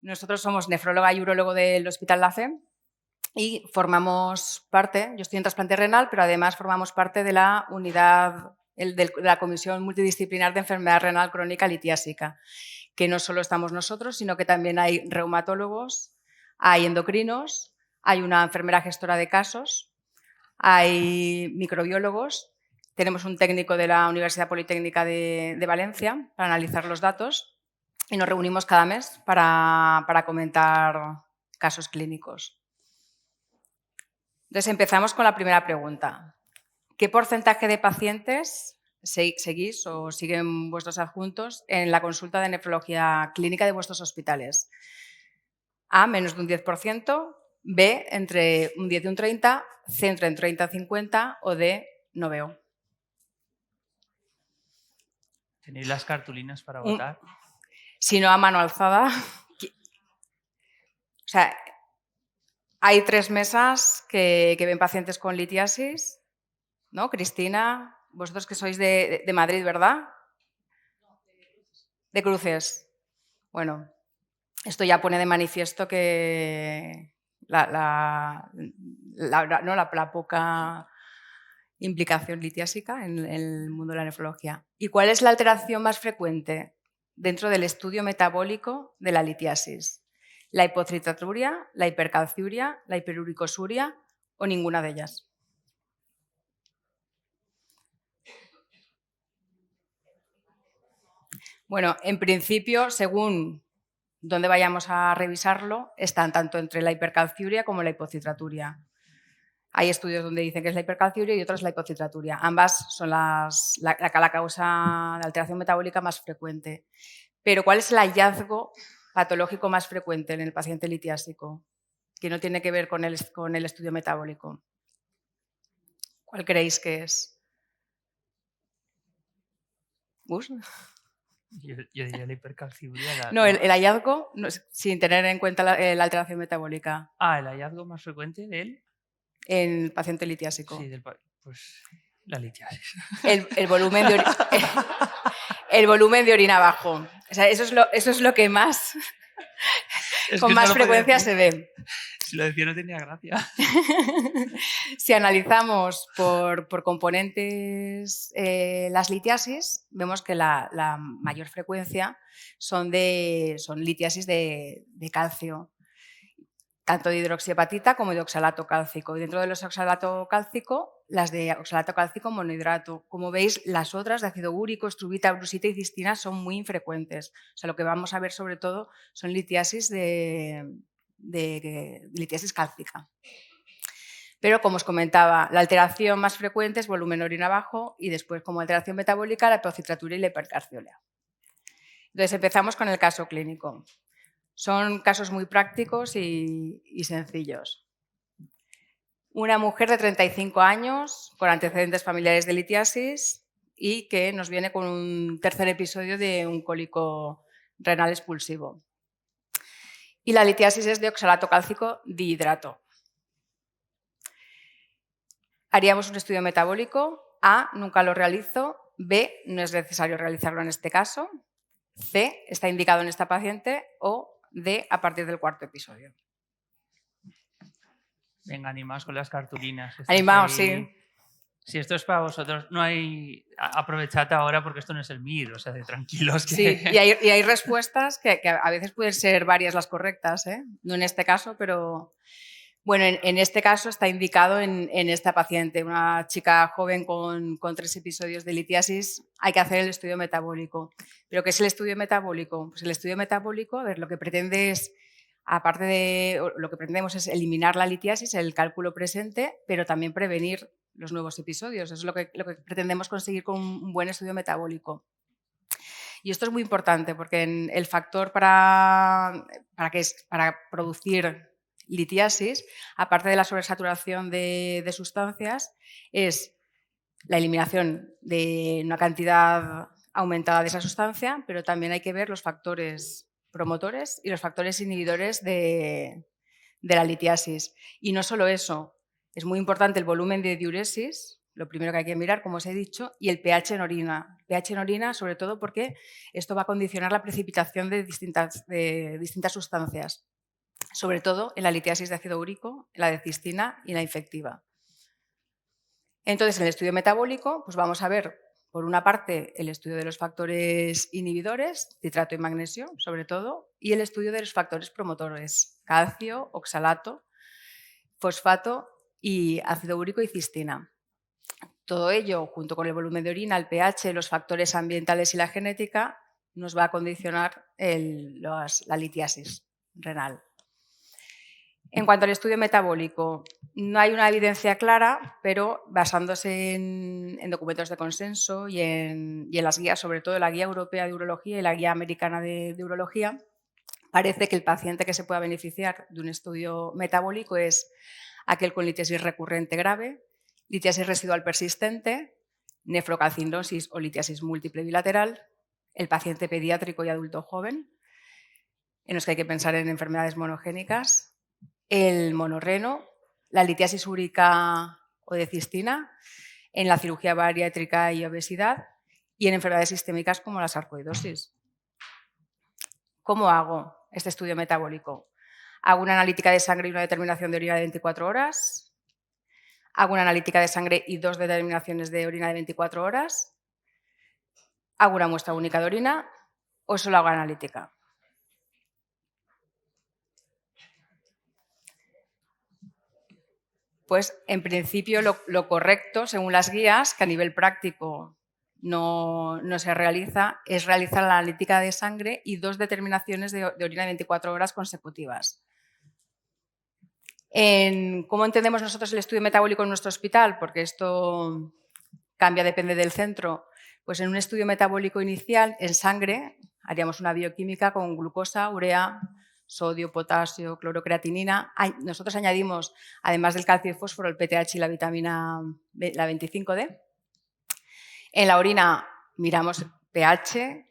Nosotros somos nefróloga y urólogo del Hospital La Fe y formamos parte, yo estoy en trasplante renal, pero además formamos parte de la unidad, de la Comisión Multidisciplinar de Enfermedad Renal Crónica Litiásica, que no solo estamos nosotros, sino que también hay reumatólogos, hay endocrinos, hay una enfermera gestora de casos, hay microbiólogos, tenemos un técnico de la Universidad Politécnica de Valencia para analizar los datos y nos reunimos cada mes para comentar casos clínicos. Entonces empezamos con la primera pregunta. ¿Qué porcentaje de pacientes seguís o siguen vuestros adjuntos en la consulta de nefrología clínica de vuestros hospitales? A, menos de un 10%, B, entre un 10 y un 30%, C, entre un 30 y 50% o D, no veo. ¿Tenéis las cartulinas para votar? Si no, a mano alzada. O sea, hay 3 mesas que ven pacientes con litiasis, ¿no? Cristina, vosotros que sois de Madrid, ¿verdad? De Cruces. Bueno, esto ya pone de manifiesto que la poca implicación litiásica en el mundo de la nefrología. ¿Y cuál es la alteración más frecuente dentro del estudio metabólico de la litiasis? ¿La hipocitaturia, la hipercalciuria, la hiperuricosuria o ninguna de ellas? Bueno, en principio, según donde vayamos a revisarlo, están tanto entre la hipercalciuria como la hipocitaturia. Hay estudios donde dicen que es la hipercalciuria y otros la hipocitaturia. Ambas son la causa de alteración metabólica más frecuente. Pero ¿cuál es el hallazgo patológico más frecuente en el paciente litiásico? Que no tiene que ver con el estudio metabólico. ¿Cuál creéis que es? ¿Gus? Yo diría la hipercalciuria. No, el hallazgo, sin tener en cuenta la alteración metabólica. El hallazgo más frecuente de él. En el paciente litiásico. Sí, pues la litiasis. El volumen de orina bajo. O sea, eso es lo que más, con más frecuencia se ve. Si lo decía no tenía gracia. Si analizamos por componentes las litiasis, vemos que la mayor frecuencia son litiasis de calcio, tanto de hidroxiapatita como de oxalato cálcico. Y dentro de los oxalato cálcico, las de oxalato cálcico monohidrato. Como veis, las otras de ácido úrico, estrubita, brusita y cistina son muy infrecuentes. O sea, lo que vamos a ver sobre todo son litiasis litiasis cálcica. Pero, como os comentaba, la alteración más frecuente es volumen orina bajo y después, como alteración metabólica, la hipocitaturia y la hipercalciuria. Entonces, empezamos con el caso clínico. Son casos muy prácticos y sencillos. Una mujer de 35 años con antecedentes familiares de litiasis y que nos viene con un tercer episodio de un cólico renal expulsivo. Y la litiasis es de oxalato cálcico dihidrato. Haríamos un estudio metabólico. A, nunca lo realizo. B, no es necesario realizarlo en este caso. C, está indicado en esta paciente. O D, a partir del cuarto episodio. Venga, animaos con las cartulinas. Animaos, sí. Si esto es para vosotros, no hay... Aprovechad ahora porque esto no es el MIR, o sea, de tranquilos. Que... Sí, y hay respuestas que a veces pueden ser varias las correctas, ¿eh? No en este caso, pero... Bueno, en este caso está indicado en esta paciente, una chica joven con 3 episodios de litiasis. Hay que hacer el estudio metabólico. ¿Pero qué es el estudio metabólico? Pues el estudio metabólico, a ver, lo que pretende es, aparte de, lo que pretendemos es eliminar la litiasis, el cálculo presente, pero también prevenir los nuevos episodios. Eso es lo que pretendemos conseguir con un buen estudio metabólico. Y esto es muy importante porque el factor para producir litiasis, aparte de la sobresaturación de sustancias, es la eliminación de una cantidad aumentada de esa sustancia, pero también hay que ver los factores promotores y los factores inhibidores de la litiasis. Y no solo eso, es muy importante el volumen de diuresis, lo primero que hay que mirar, como os he dicho, y el pH en orina. pH en orina, sobre todo porque esto va a condicionar la precipitación de distintas sustancias, sobre todo en la litiasis de ácido úrico, en la de cistina y la infectiva. Entonces, en el estudio metabólico, pues vamos a ver, por una parte, el estudio de los factores inhibidores, citrato y magnesio, sobre todo, y el estudio de los factores promotores, calcio, oxalato, fosfato y ácido úrico y cistina. Todo ello, junto con el volumen de orina, el pH, los factores ambientales y la genética, nos va a condicionar la litiasis renal. En cuanto al estudio metabólico, no hay una evidencia clara, pero basándose en documentos de consenso y en las guías, sobre todo la guía europea de urología y la guía americana de urología, parece que el paciente que se pueda beneficiar de un estudio metabólico es aquel con litiasis recurrente grave, litiasis residual persistente, nefrocalcinosis o litiasis múltiple bilateral, el paciente pediátrico y adulto joven, en los que hay que pensar en enfermedades monogénicas, el monorreno, la litiasis úrica o de cistina, en la cirugía bariátrica y obesidad y en enfermedades sistémicas como la sarcoidosis. ¿Cómo hago este estudio metabólico? Hago una analítica de sangre y una determinación de orina de 24 horas. Hago una analítica de sangre y 2 determinaciones de orina de 24 horas. Hago una muestra única de orina o solo hago analítica. Pues en principio lo correcto, según las guías, que a nivel práctico no se realiza, es realizar la analítica de sangre y 2 determinaciones de orina de 24 horas consecutivas. ¿Cómo entendemos nosotros el estudio metabólico en nuestro hospital? Porque esto cambia, depende del centro. Pues en un estudio metabólico inicial, en sangre, haríamos una bioquímica con glucosa, urea, sodio, potasio, clorocreatinina. Nosotros añadimos, además del calcio y fósforo, el PTH y la vitamina la 25D. En la orina miramos pH,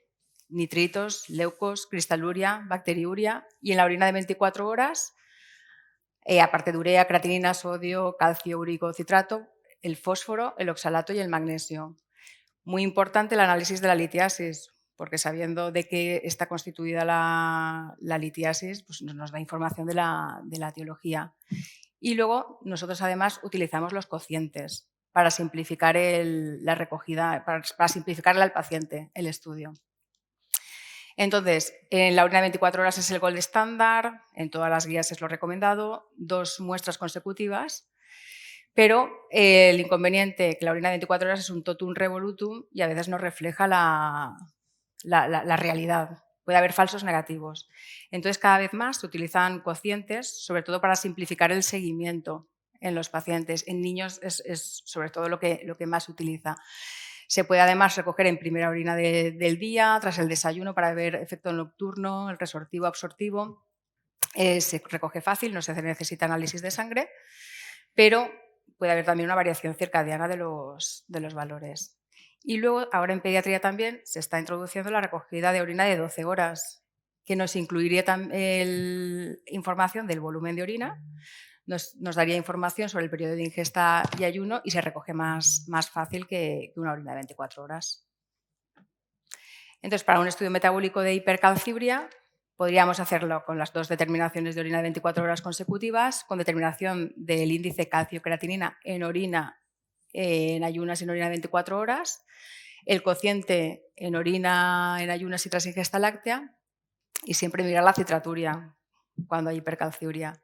nitritos, leucos, cristaluria, bacteriuria. Y en la orina de 24 horas, aparte de urea, creatinina, sodio, calcio, úrico, citrato, el fósforo, el oxalato y el magnesio. Muy importante el análisis de la litiasis, porque sabiendo de qué está constituida la litiasis, pues nos da información de la etiología. Y luego nosotros además utilizamos los cocientes para simplificar la recogida, para simplificarle al paciente el estudio. Entonces, en la orina de 24 horas es el gold estándar, en todas las guías es lo recomendado, 2 muestras consecutivas, pero el inconveniente que la orina de 24 horas es un totum revolutum y a veces no refleja la realidad. Puede haber falsos negativos. Entonces, cada vez más se utilizan cocientes, sobre todo para simplificar el seguimiento en los pacientes. En niños es sobre todo lo que más se utiliza. Se puede además recoger en primera orina del día, tras el desayuno, para ver efecto nocturno, el resortivo, absortivo. Se recoge fácil, no se necesita análisis de sangre, pero puede haber también una variación circadiana de los valores. Y luego, ahora en pediatría también, se está introduciendo la recogida de orina de 12 horas, que nos incluiría información del volumen de orina, nos daría información sobre el periodo de ingesta y ayuno y se recoge más fácil que una orina de 24 horas. Entonces, para un estudio metabólico de hipercalciuria, podríamos hacerlo con las 2 determinaciones de orina de 24 horas consecutivas, con determinación del índice calcio-creatinina en orina, en ayunas y en orina de 24 horas, el cociente en orina, en ayunas y tras ingesta láctea, y siempre mirar la citraturia cuando hay hipercalciuria.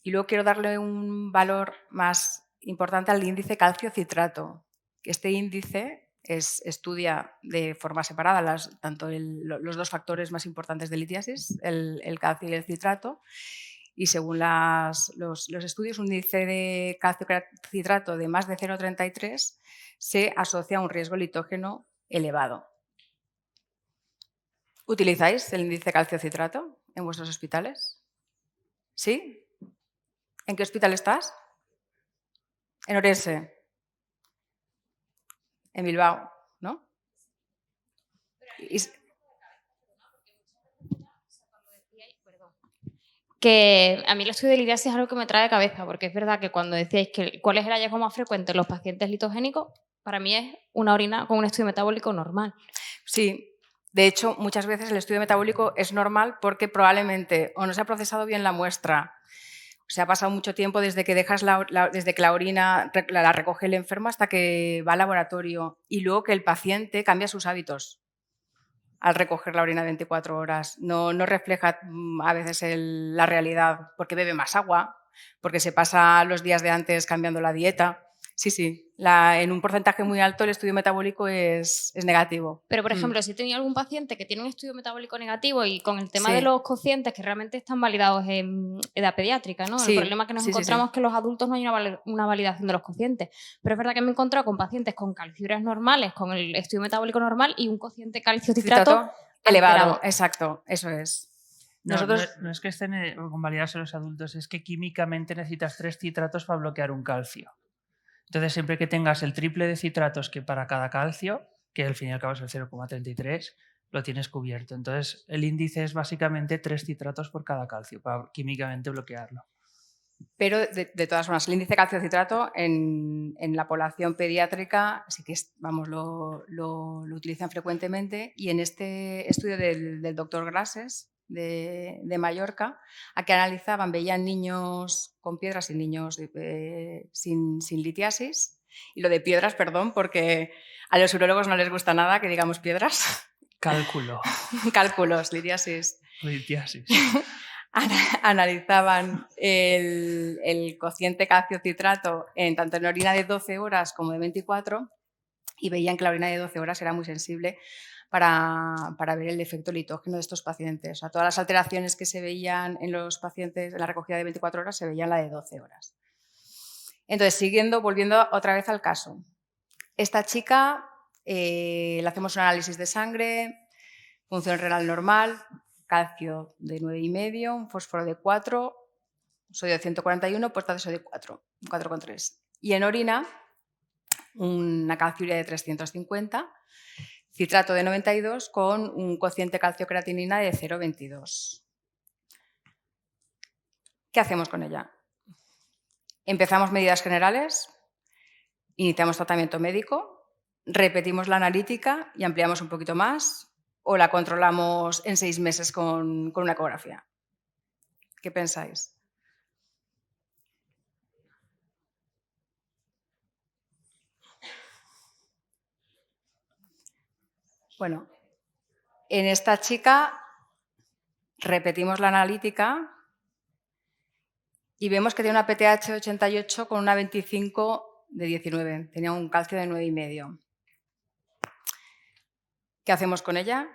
Y luego quiero darle un valor más importante al índice calcio-citrato. Este índice estudia de forma separada tanto los 2 factores más importantes de litiasis, el calcio y el citrato, y según los estudios, un índice de calcio-citrato de más de 0,33 se asocia a un riesgo litógeno elevado. ¿Utilizáis el índice calcio-citrato en vuestros hospitales? ¿Sí? ¿En qué hospital estás? En Orense. En Bilbao, ¿no? que a mí el estudio de litiasis es algo que me trae de cabeza, porque es verdad que cuando decíais que cuál es el hallazgo más frecuente en los pacientes litogénicos, para mí es una orina con un estudio metabólico normal. Sí, de hecho, muchas veces el estudio metabólico es normal porque probablemente o no se ha procesado bien la muestra, o se ha pasado mucho tiempo desde que dejas desde que la orina la recoge el enfermo hasta que va al laboratorio, y luego que el paciente cambia sus hábitos al recoger la orina 24 horas. No refleja a veces la realidad, porque bebe más agua, porque se pasa los días de antes cambiando la dieta. Sí, en un porcentaje muy alto el estudio metabólico es negativo. Pero, por ejemplo, si he tenido algún paciente que tiene un estudio metabólico negativo y con el tema de Sí. los cocientes que realmente están validados en edad pediátrica, ¿no? Sí, El problema que nos encontramos es que los adultos no hay una validación de los cocientes. Pero es verdad que me he encontrado con pacientes con calciurias normales, con el estudio metabólico normal y un cociente calcio-citrato elevado. alterado. Exacto, eso es. No es que estén convalidados en los adultos, es que químicamente necesitas 3 citratos para bloquear un calcio. Entonces, siempre que tengas el triple de citratos que para cada calcio, que al fin y al cabo es el 0,33, lo tienes cubierto. Entonces, el índice es básicamente 3 citratos por cada calcio para químicamente bloquearlo. Pero, de todas formas, el índice de calcio-citrato en la población pediátrica sí que lo utilizan frecuentemente, y en este estudio del doctor Grases de Mallorca, a que analizaban, veían niños con piedras y niños sin litiasis. Y lo de piedras, perdón, porque a los urólogos no les gusta nada que digamos piedras. Cálculo. Cálculos, litiasis. Litiasis. Analizaban el cociente calcio-citrato tanto en orina de 12 horas como de 24, y veían que la orina de 12 horas era muy sensible para ver el efecto litógeno de estos pacientes. O sea, todas las alteraciones que se veían en los pacientes en la recogida de 24 horas se veían en la de 12 horas. Entonces, volviendo otra vez al caso. Esta chica, le hacemos un análisis de sangre, función renal normal, calcio de 9,5, un fósforo de 4, sodio de 141, puesta de sodio 4,3. Y en orina, una calciuria de 350, citrato de 92 con un cociente calcio-creatinina de 0,22. ¿Qué hacemos con ella? Empezamos medidas generales, iniciamos tratamiento médico, repetimos la analítica y ampliamos un poquito más, o la controlamos en 6 meses con una ecografía. ¿Qué pensáis? Bueno, en esta chica repetimos la analítica y vemos que tiene una PTH de 88 con una 25 de 19. Tenía un calcio de 9,5. ¿Qué hacemos con ella?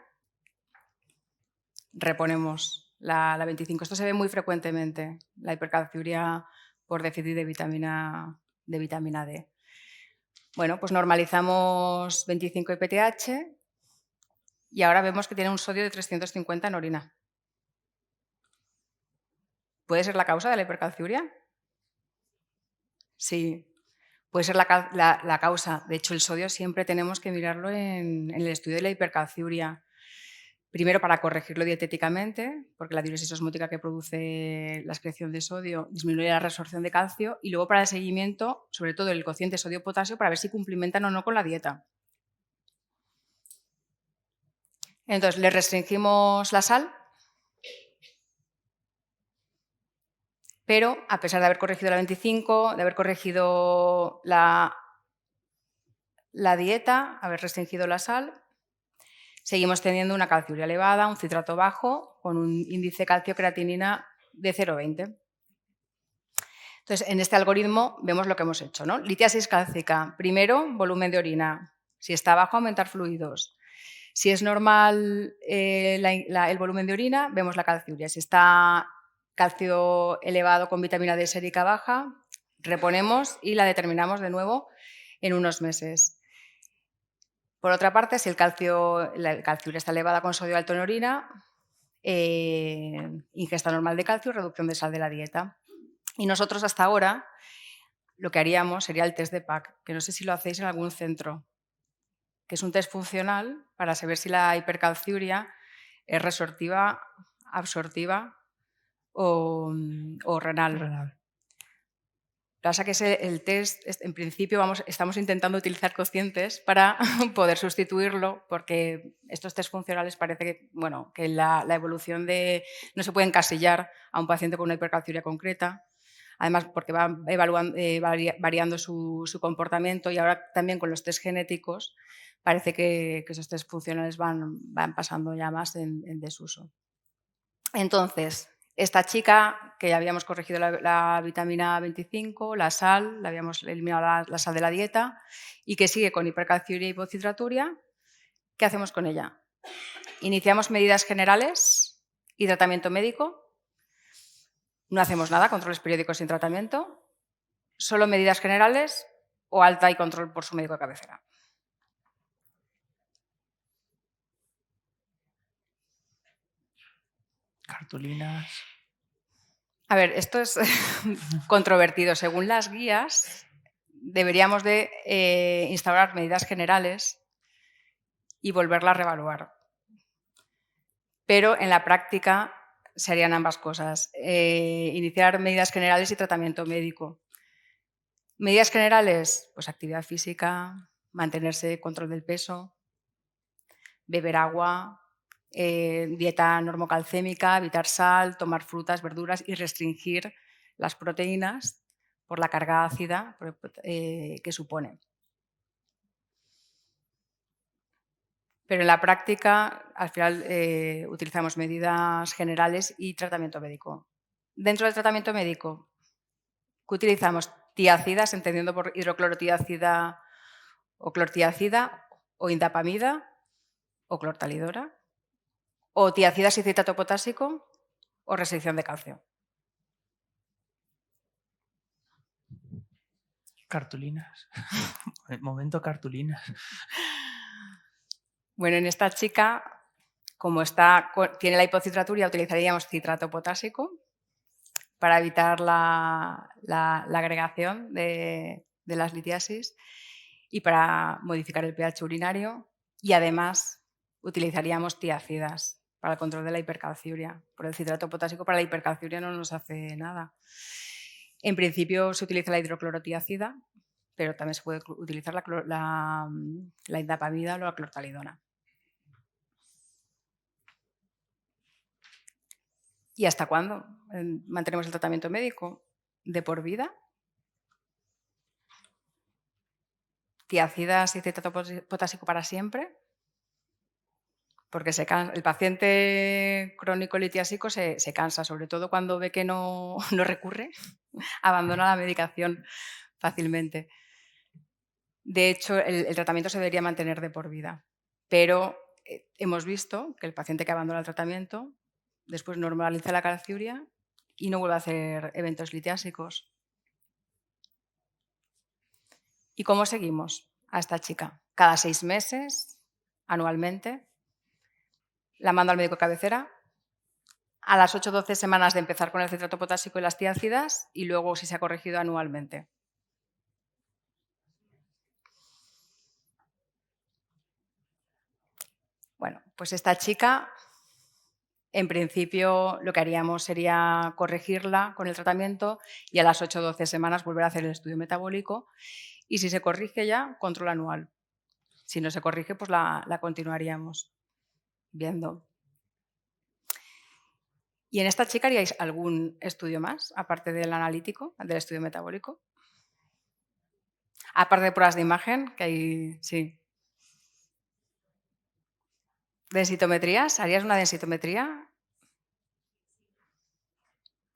Reponemos la 25. Esto se ve muy frecuentemente, la hipercalciuria por déficit de vitamina D. Bueno, pues normalizamos 25 PTH y ahora vemos que tiene un sodio de 350 en orina. ¿Puede ser la causa de la hipercalciuria? Sí, puede ser la causa. De hecho, el sodio siempre tenemos que mirarlo en el estudio de la hipercalciuria. Primero, para corregirlo dietéticamente, porque la diuresis osmótica que produce la excreción de sodio disminuye la reabsorción de calcio, y luego para el seguimiento, sobre todo el cociente sodio-potasio, para ver si cumplimentan o no con la dieta. Entonces, le restringimos la sal, pero a pesar de haber corregido la 25, de haber corregido la dieta, haber restringido la sal, seguimos teniendo una calciuria elevada, un citrato bajo, con un índice calcio-creatinina de 0,20. Entonces, en este algoritmo vemos lo que hemos hecho, ¿no? Litiasis cálcica. Primero, volumen de orina. Si está bajo, aumentar fluidos. Si es normal el volumen de orina, vemos la calciuria. Si está calcio elevado con vitamina D sérica baja, reponemos y la determinamos de nuevo en unos meses. Por otra parte, si la calciuria está elevada con sodio alto en orina, ingesta normal de calcio y reducción de sal de la dieta. Y nosotros hasta ahora lo que haríamos sería el test de PAC, que no sé si lo hacéis en algún centro, que es un test funcional para saber si la hipercalciuria es resortiva, absortiva o renal. Renal. Pasa que el test, en principio, estamos intentando utilizar cocientes para poder sustituirlo, porque estos test funcionales parece que, bueno, que la evolución no se puede encasillar a un paciente con una hipercalciuria concreta, además porque va variando su comportamiento, y ahora también con los test genéticos parece que esos test funcionales van pasando ya más en desuso. Entonces, esta chica, que ya habíamos corregido la vitamina 25, la sal, le habíamos eliminado la sal de la dieta, y que sigue con hipercalciuria y hipocitraturia, ¿qué hacemos con ella? Iniciamos medidas generales y tratamiento médico. No hacemos nada, controles periódicos sin tratamiento. Solo medidas generales o alta y control por su médico de cabecera. Cartulinas. A ver, esto es controvertido. Según las guías, deberíamos de instaurar medidas generales y volverla a reevaluar. Pero en la práctica se harían ambas cosas. Iniciar medidas generales y tratamiento médico. Medidas generales, pues actividad física, mantenerse control del peso, beber agua, dieta normocalcémica, evitar sal, tomar frutas, verduras y restringir las proteínas por la carga ácida que supone. Pero en la práctica, al final, utilizamos medidas generales y tratamiento médico. Dentro del tratamiento médico, ¿qué utilizamos? Tiacidas, entendiendo por hidroclorotiazida o clortiazida, o indapamida, o clortalidora, o tiacidas y citrato potásico, o restricción de calcio. Cartulinas. Momento cartulinas. Bueno, en esta chica, como tiene la hipocitraturia, utilizaríamos citrato potásico para evitar la agregación de las litiasis y para modificar el pH urinario, y además utilizaríamos tiacidas para el control de la hipercalciuria. Por el citrato potásico para la hipercalciuria no nos hace nada. En principio se utiliza la hidroclorotiazida, pero también se puede utilizar la indapamida o la clortalidona. ¿Y hasta cuándo mantenemos el tratamiento médico? ¿De por vida? ¿Tiacidas y citrato potásico para siempre? Porque el paciente crónico litiásico se cansa, sobre todo cuando ve que no recurre, abandona la medicación fácilmente. De hecho, el tratamiento se debería mantener de por vida, pero hemos visto que el paciente que abandona el tratamiento después normaliza la calciuria y no vuelve a hacer eventos litiásicos. ¿Y cómo seguimos a esta chica? Cada 6 meses, anualmente. La mando al médico de cabecera. A las 8 o 12 semanas de empezar con el citrato potásico y las tiácidas, y luego, si se ha corregido, anualmente. Bueno, pues esta chica, en principio, lo que haríamos sería corregirla con el tratamiento y a las 8 o 12 semanas volver a hacer el estudio metabólico, y si se corrige ya, control anual. Si no se corrige, pues la continuaríamos viendo. ¿Y en esta chica haríais algún estudio más, aparte del analítico, del estudio metabólico? Aparte de pruebas de imagen, que hay, sí. ¿Densitometrías? ¿Harías una densitometría?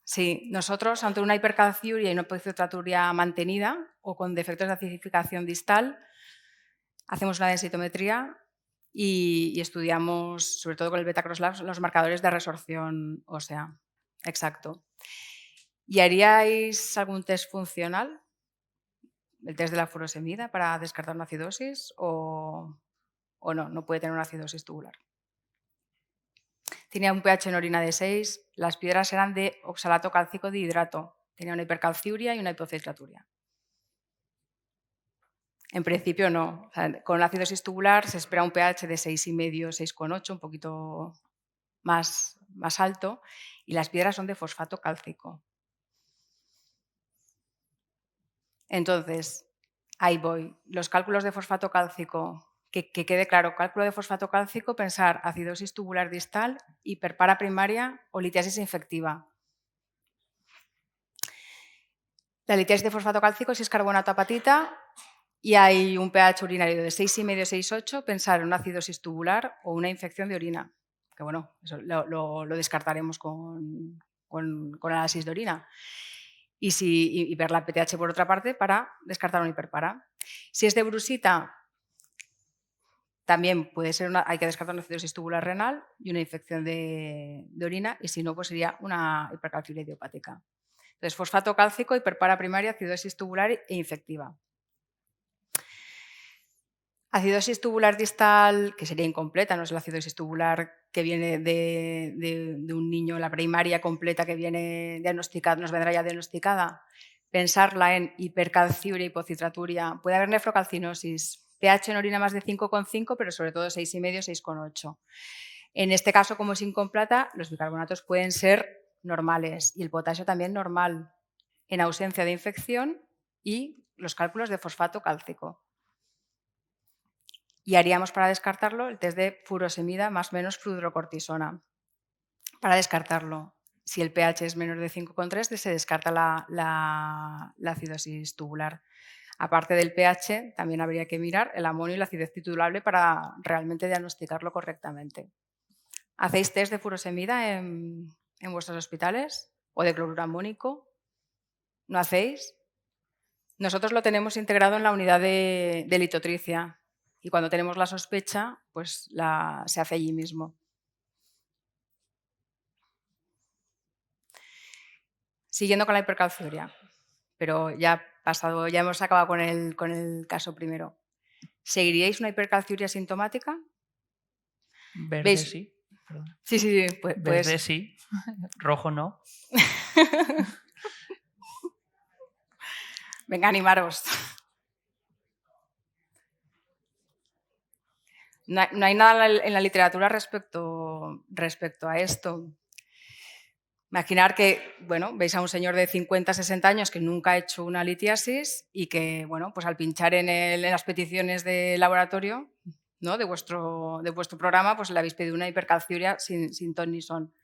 Sí, nosotros, ante una hipercalciuria y una hipocitraturia mantenida o con defectos de acidificación distal, hacemos una densitometría y estudiamos, sobre todo con el beta-cross los marcadores de resorción ósea. Exacto. ¿Y haríais algún test funcional? ¿El test de la furosemida para descartar una acidosis o no puede tener una acidosis tubular? Tenía un pH en orina de 6, las piedras eran de oxalato cálcico de hidrato, tenía una hipercalciuria y una hipocitraturia. En principio no. O sea, con la acidosis tubular se espera un pH de 6,5, 6,8, un poquito más más alto y las piedras son de fosfato cálcico. Entonces, ahí voy. Los cálculos de fosfato cálcico, que quede claro, cálculo de fosfato cálcico, pensar acidosis tubular distal, hiperpara primaria o litiasis infectiva. La litiasis de fosfato cálcico, si es carbonato apatita y hay un pH urinario de 6,5-6,8, pensar en una acidosis tubular o una infección de orina. Que bueno, eso lo descartaremos con análisis de orina. Y ver la PTH por otra parte para descartar una hiperpara. Si es de brusita, también puede ser hay que descartar una acidosis tubular renal y una infección de orina, y si no, pues sería una hipercalciuria idiopática. Entonces, fosfato cálcico, hiperpara primaria, acidosis tubular e infectiva. Acidosis tubular distal, que sería incompleta, no es la acidosis tubular que viene de un niño, la primaria completa que viene diagnosticada, nos vendrá ya diagnosticada. Pensarla en hipercalciuria, hipocitraturia. Puede haber nefrocalcinosis, pH en orina más de 5,5, pero sobre todo 6,5, 6,8. En este caso, como es incompleta, los bicarbonatos pueden ser normales y el potasio también normal, en ausencia de infección y los cálculos de fosfato cálcico. Y haríamos para descartarlo el test de furosemida más menos fludrocortisona. Para descartarlo, si el pH es menor de 5,3, se descarta la acidosis tubular. Aparte del pH, también habría que mirar el amonio y la acidez titulable para realmente diagnosticarlo correctamente. ¿Hacéis test de furosemida en vuestros hospitales? ¿O de cloruro amónico? ¿No hacéis? Nosotros lo tenemos integrado en la unidad de litotricia. Y cuando tenemos la sospecha, pues se hace allí mismo. Siguiendo con la hipercalciuria, pero ya hemos acabado con el caso primero. ¿Seguiríais una hipercalciuria sintomática? Verde ¿Veis? sí. Perdón. Sí, Verde sí, rojo no. Venga, animaros. No hay nada en la literatura respecto a esto. Imaginar que, bueno, veis a un señor de 50, 60 años que nunca ha hecho una litiasis y que, bueno, pues al pinchar en las peticiones de laboratorio, ¿no?, de vuestro programa, pues le habéis pedido una hipercalciuria sin ton ni son.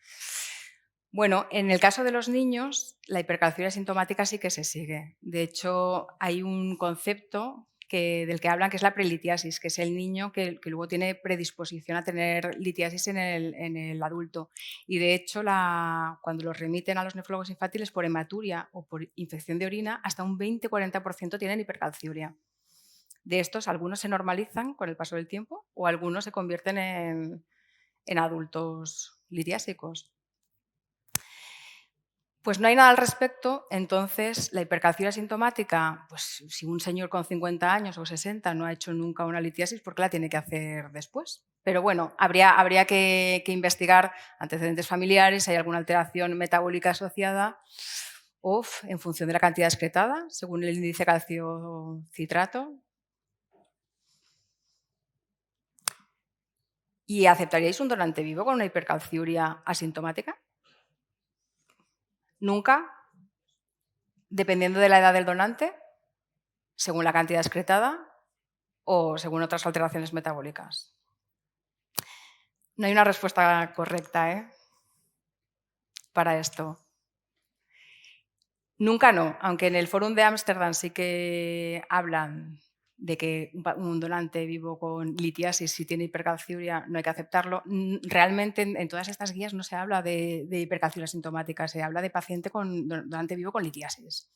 Bueno, en el caso de los niños, la hipercalciuria sintomática sí que se sigue. De hecho, hay un concepto del que hablan, que es la prelitiasis, que es el niño que luego tiene predisposición a tener litiasis en el adulto. Y de hecho, cuando los remiten a los nefrólogos infantiles por hematuria o por infección de orina, hasta un 20-40% tienen hipercalciuria. De estos, algunos se normalizan con el paso del tiempo o algunos se convierten en adultos litiásicos. Pues no hay nada al respecto, entonces la hipercalciuria sintomática, pues si un señor con 50 años o 60 no ha hecho nunca una litiasis, ¿por qué la tiene que hacer después? Pero bueno, habría que investigar antecedentes familiares, si hay alguna alteración metabólica asociada o en función de la cantidad excretada, según el índice calcio-citrato. ¿Y aceptaríais un donante vivo con una hipercalciuria asintomática? ¿Nunca? Dependiendo de la edad del donante, según la cantidad excretada o según otras alteraciones metabólicas. No hay una respuesta correcta para esto. Nunca no, aunque en el Fórum de Ámsterdam sí que hablan de que un donante vivo con litiasis, si tiene hipercalciuria, no hay que aceptarlo. Realmente en todas estas guías no se habla de hipercalciuria sintomática, se habla de paciente con donante vivo con litiasis.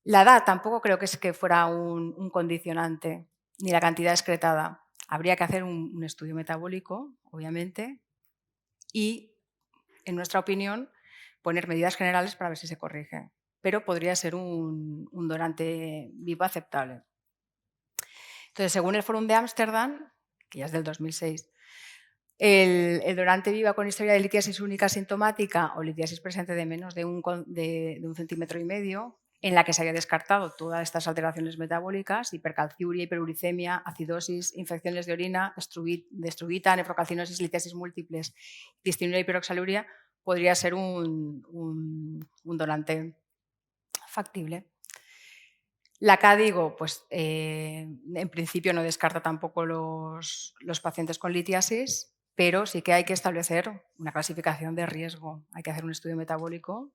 La edad tampoco creo que fuera un condicionante, ni la cantidad excretada. Habría que hacer un estudio metabólico, obviamente, y, en nuestra opinión, poner medidas generales para ver si se corrige. Pero podría ser un donante vivo aceptable. Entonces, según el Fórum de Ámsterdam, que ya es del 2006, el donante vivo con historia de litiasis única sintomática o litiasis presente de menos de un centímetro y medio, en la que se había descartado todas estas alteraciones metabólicas, hipercalciuria, hiperuricemia, acidosis, infecciones de orina, destruvita, nefrocalcinosis, litiasis múltiples, distimia y hiperoxaluria, podría ser un donante factible. La CADIGO, pues, en principio no descarta tampoco los pacientes con litiasis, pero sí que hay que establecer una clasificación de riesgo. Hay que hacer un estudio metabólico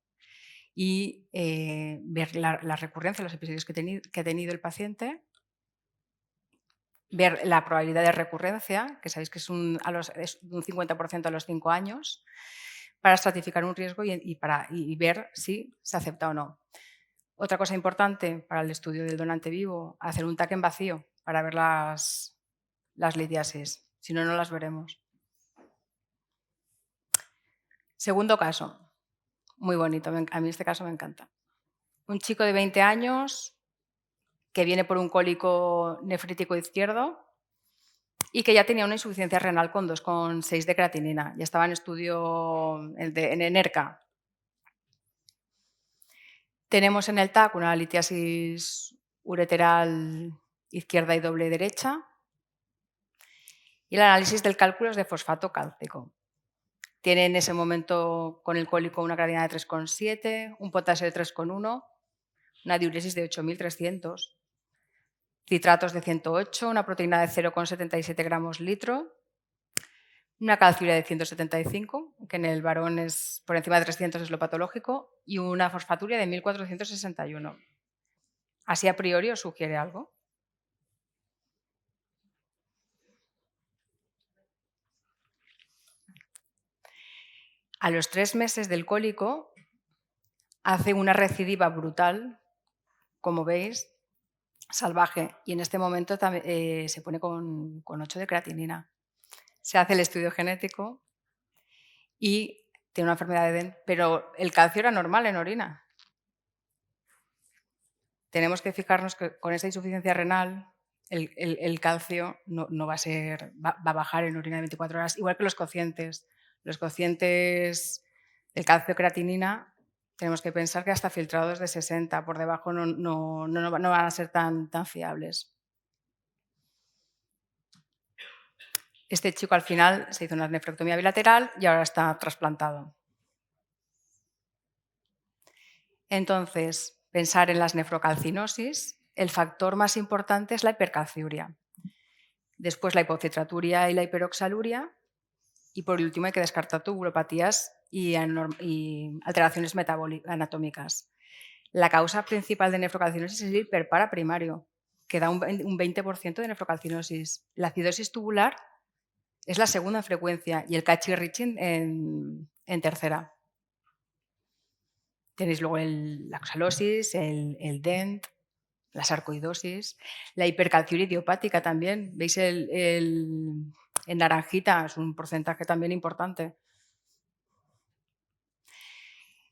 y ver la recurrencia, los episodios que ha tenido el paciente, ver la probabilidad de recurrencia, que sabéis que es un 50% a los 5 años, para estratificar un riesgo y ver si se acepta o no. Otra cosa importante para el estudio del donante vivo, hacer un TAC en vacío para ver las litiasis, si no, no las veremos. Segundo caso, muy bonito, a mí este caso me encanta. Un chico de 20 años que viene por un cólico nefrítico izquierdo y que ya tenía una insuficiencia renal con 2,6 de creatinina. Ya estaba en estudio en ENERCA. Tenemos en el TAC una litiasis ureteral izquierda y doble derecha y el análisis del cálculo es de fosfato cálcico. Tiene en ese momento con el cólico una creatinina de 3,7, un potasio de 3,1, una diuresis de 8.300, citratos de 108, una proteína de 0,77 gramos litro, una calciuria de 175, que en el varón es por encima de 300 es lo patológico, y una fosfaturia de 1.461. ¿Así a priori os sugiere algo? A los 3 meses del cólico hace una recidiva brutal, como veis, salvaje, y en este momento se pone con 8 de creatinina. Se hace el estudio genético y tiene una enfermedad de DEN, pero el calcio era normal en orina. Tenemos que fijarnos que con esta insuficiencia renal el calcio no va a bajar en orina de 24 horas, igual que los cocientes. Los cocientes del calcio-creatinina tenemos que pensar que hasta filtrados de 60, por debajo no van a ser tan fiables. Este chico al final se hizo una nefrectomía bilateral y ahora está trasplantado. Entonces, pensar en las nefrocalcinosis, el factor más importante es la hipercalciuria. Después la hipocitraturia y la hiperoxaluria. Y por último hay que descartar tubulopatías y alteraciones anatómicas. La causa principal de nefrocalcinosis es el hiperpara primario, que da un 20% de nefrocalcinosis. La acidosis tubular es la segunda en frecuencia y el Cachirrich en tercera. Tenéis luego la oxalosis, el DENT, la sarcoidosis, la hipercalciuria idiopática también. ¿Veis en naranjita? Es un porcentaje también importante.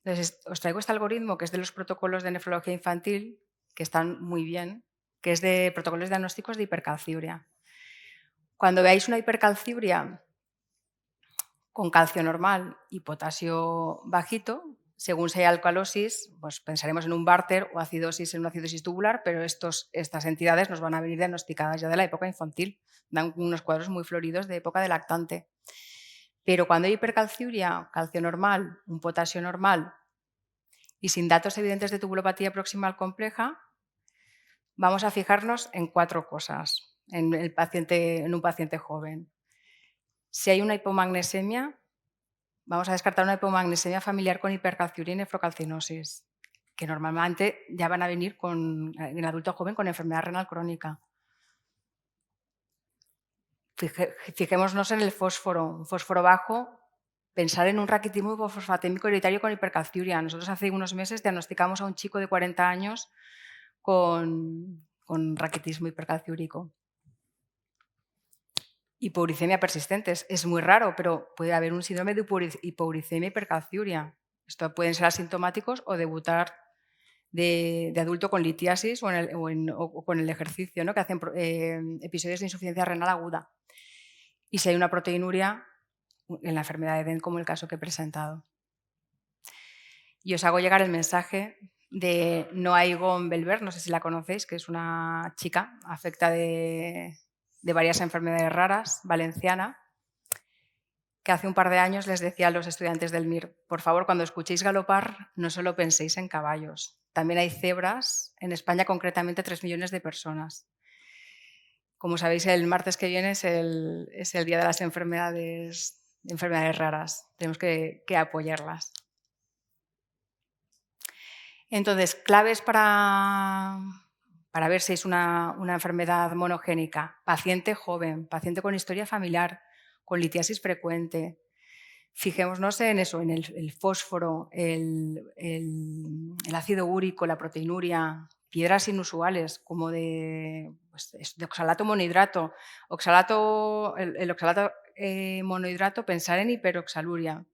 Entonces, os traigo este algoritmo que es de los protocolos de nefrología infantil, que están muy bien, que es de protocolos diagnósticos de hipercalciuria. Cuando veáis una hipercalciuria con calcio normal y potasio bajito, según sea alcalosis, pues pensaremos en un Barter o acidosis en una acidosis tubular, pero estas entidades nos van a venir diagnosticadas ya de la época infantil. Dan unos cuadros muy floridos de época de lactante. Pero cuando hay hipercalciuria, calcio normal, un potasio normal y sin datos evidentes de tubulopatía proximal compleja, vamos a fijarnos en 4 cosas en un paciente joven. Si hay una hipomagnesemia, vamos a descartar una hipomagnesemia familiar con hipercalciuria y nefrocalcinosis, que normalmente ya van a venir en el adulto joven con enfermedad renal crónica. Fijémonos en el fósforo, un fósforo bajo, pensar en un raquitismo hipofosfatémico hereditario con hipercalciuria. Nosotros hace unos meses diagnosticamos a un chico de 40 años con raquitismo hipercalciúrico. Hipouricemia persistente. Es muy raro, pero puede haber un síndrome de hipouricemia y hipercalciuria. Esto pueden ser asintomáticos o debutar de adulto con litiasis o con el ejercicio, ¿no? Que hacen episodios de insuficiencia renal aguda. Y si hay una proteinuria en la enfermedad de DEN, como el caso que he presentado. Y os hago llegar el mensaje de Noa Igon Belver, no sé si la conocéis, que es una chica afecta de varias enfermedades raras, valenciana, que hace un par de años les decía a los estudiantes del MIR, por favor, cuando escuchéis galopar, no solo penséis en caballos. También hay cebras, en España concretamente 3 millones de personas. Como sabéis, el martes que viene es el Día de las Enfermedades raras. Tenemos que apoyarlas. Entonces, claves para ver si es una enfermedad monogénica. Paciente joven, paciente con historia familiar, con litiasis frecuente. Fijémonos en eso, en el fósforo, el ácido úrico, la proteinuria, piedras inusuales como de oxalato monohidrato. El oxalato monohidrato, pensar en hiperoxaluria.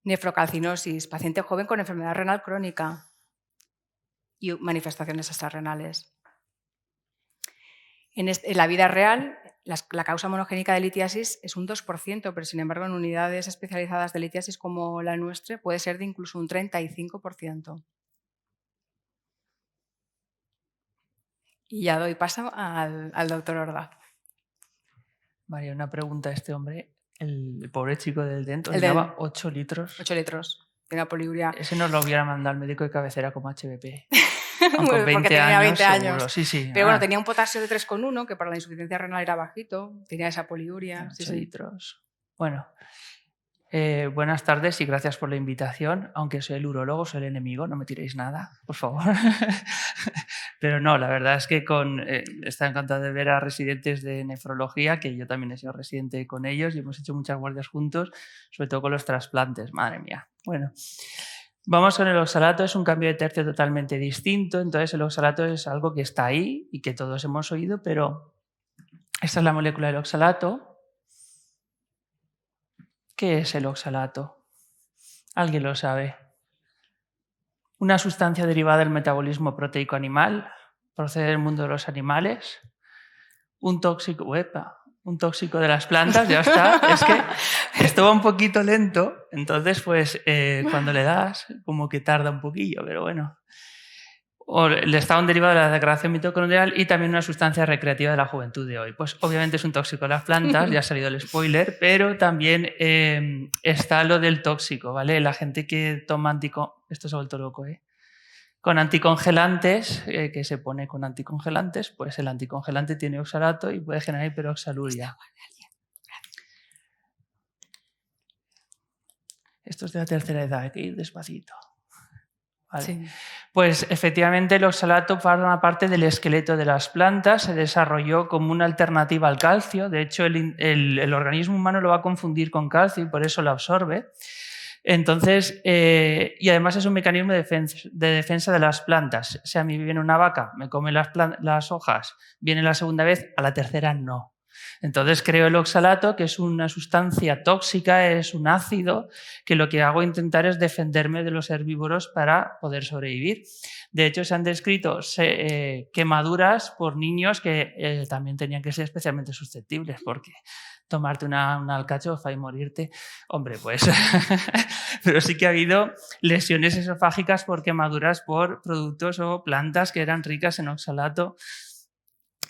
Nefrocalcinosis, paciente joven con enfermedad renal crónica y manifestaciones extrarrenales. En la vida real, la causa monogénica de litiasis es un 2%, pero sin embargo en unidades especializadas de litiasis como la nuestra puede ser de incluso un 35%. Y ya doy paso al doctor Ordaz. María, una pregunta a este hombre. El pobre chico del dentro El llevaba 8 litros. 8 litros. Tiene una poliuria. Ese nos lo hubiera mandado al médico de cabecera como HBP. Aunque con 20 tenía años, 20 años. seguro. Sí. Pero bueno, tenía un potasio de 3,1, que para la insuficiencia renal era bajito. Tenía esa poliuria. 8 litros. Bueno, buenas tardes y gracias por la invitación. Aunque soy el urólogo, soy el enemigo, no me tiréis nada, por favor. Pero no, la verdad es que está encantado de ver a residentes de nefrología, que yo también he sido residente con ellos y hemos hecho muchas guardias juntos, sobre todo con los trasplantes, madre mía. Bueno, vamos con el oxalato, es un cambio de tercio totalmente distinto, entonces el oxalato es algo que está ahí y que todos hemos oído, pero esta es la molécula del oxalato. ¿Qué es el oxalato? ¿Alguien lo sabe? Una sustancia derivada del metabolismo proteico animal, procede del mundo de los animales, un tóxico de las plantas, ya está. Es que esto va un poquito lento, entonces pues cuando le das como que tarda un poquillo, pero bueno. El estado derivado de la degradación mitocondrial y también una sustancia recreativa de la juventud de hoy. Pues obviamente es un tóxico de las plantas, ya ha salido el spoiler, pero también está lo del tóxico, ¿vale? La gente que toma esto se ha vuelto loco, con anticongelantes, que se pone con anticongelantes, pues el anticongelante tiene oxalato y puede generar hiperoxaluria. Esto es de la tercera edad, hay que ir despacito. Vale. Sí. Pues efectivamente el oxalato forma parte del esqueleto de las plantas, se desarrolló como una alternativa al calcio, de hecho el organismo humano lo va a confundir con calcio y por eso lo absorbe. Entonces, y además es un mecanismo de defensa de las plantas. O sea, a mí viene una vaca, me come las hojas, viene la segunda vez, a la tercera no. Entonces creo el oxalato, que es una sustancia tóxica, es un ácido, que lo que hago es intentar es defenderme de los herbívoros para poder sobrevivir. De hecho, se han descrito quemaduras por niños que también tenían que ser especialmente susceptibles, porque tomarte una alcachofa y morirte, hombre, pues... Pero sí que ha habido lesiones esofágicas por quemaduras por productos o plantas que eran ricas en oxalato.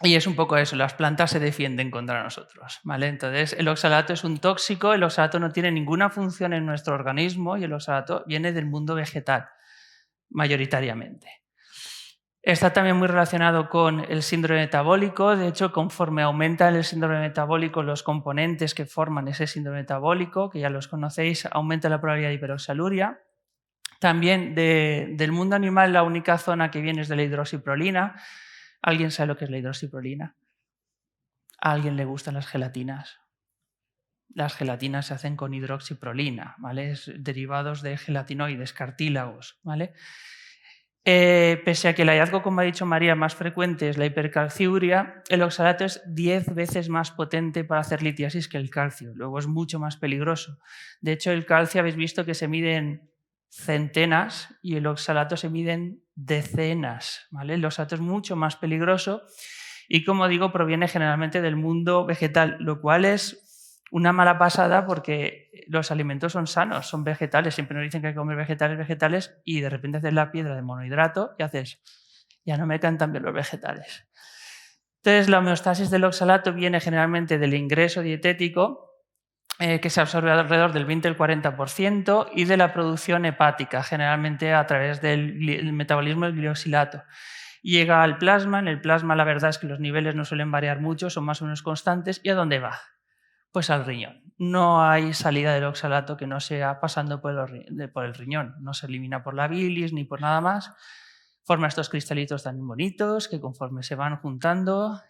Y es un poco eso, las plantas se defienden contra nosotros, ¿vale? Entonces, el oxalato es un tóxico, el oxalato no tiene ninguna función en nuestro organismo y el oxalato viene del mundo vegetal, mayoritariamente. Está también muy relacionado con el síndrome metabólico, de hecho, conforme aumenta el síndrome metabólico, los componentes que forman ese síndrome metabólico, que ya los conocéis, aumenta la probabilidad de hiperoxaluria. También del mundo animal, la única zona que viene es de la hidroxiprolina. ¿Alguien sabe lo que es la hidroxiprolina? ¿A alguien le gustan las gelatinas? Las gelatinas se hacen con hidroxiprolina, ¿vale? Derivados de gelatinoides, cartílagos, ¿vale? Pese a que el hallazgo, como ha dicho María, más frecuente es la hipercalciuria, el oxalato es 10 veces más potente para hacer litiasis que el calcio, luego es mucho más peligroso. De hecho, el calcio habéis visto que se mide en centenas y el oxalato se mide en decenas, ¿vale? El oxalato es mucho más peligroso y, como digo, proviene generalmente del mundo vegetal, lo cual es Una mala pasada porque los alimentos son sanos, son vegetales. Siempre nos dicen que hay que comer vegetales y de repente haces la piedra de monohidrato y haces, ya no me caen tan bien los vegetales. Entonces, la homeostasis del oxalato viene generalmente del ingreso dietético, que se absorbe alrededor del 20 al 40%, y de la producción hepática, generalmente a través del metabolismo del gliosilato. Llega al plasma, en el plasma la verdad es que los niveles no suelen variar mucho, son más o menos constantes. ¿Y a dónde va? Pues al riñón. No hay salida del oxalato que no sea pasando por el riñón. No se elimina por la bilis ni por nada más. Forma estos cristalitos tan bonitos que conforme se van juntando,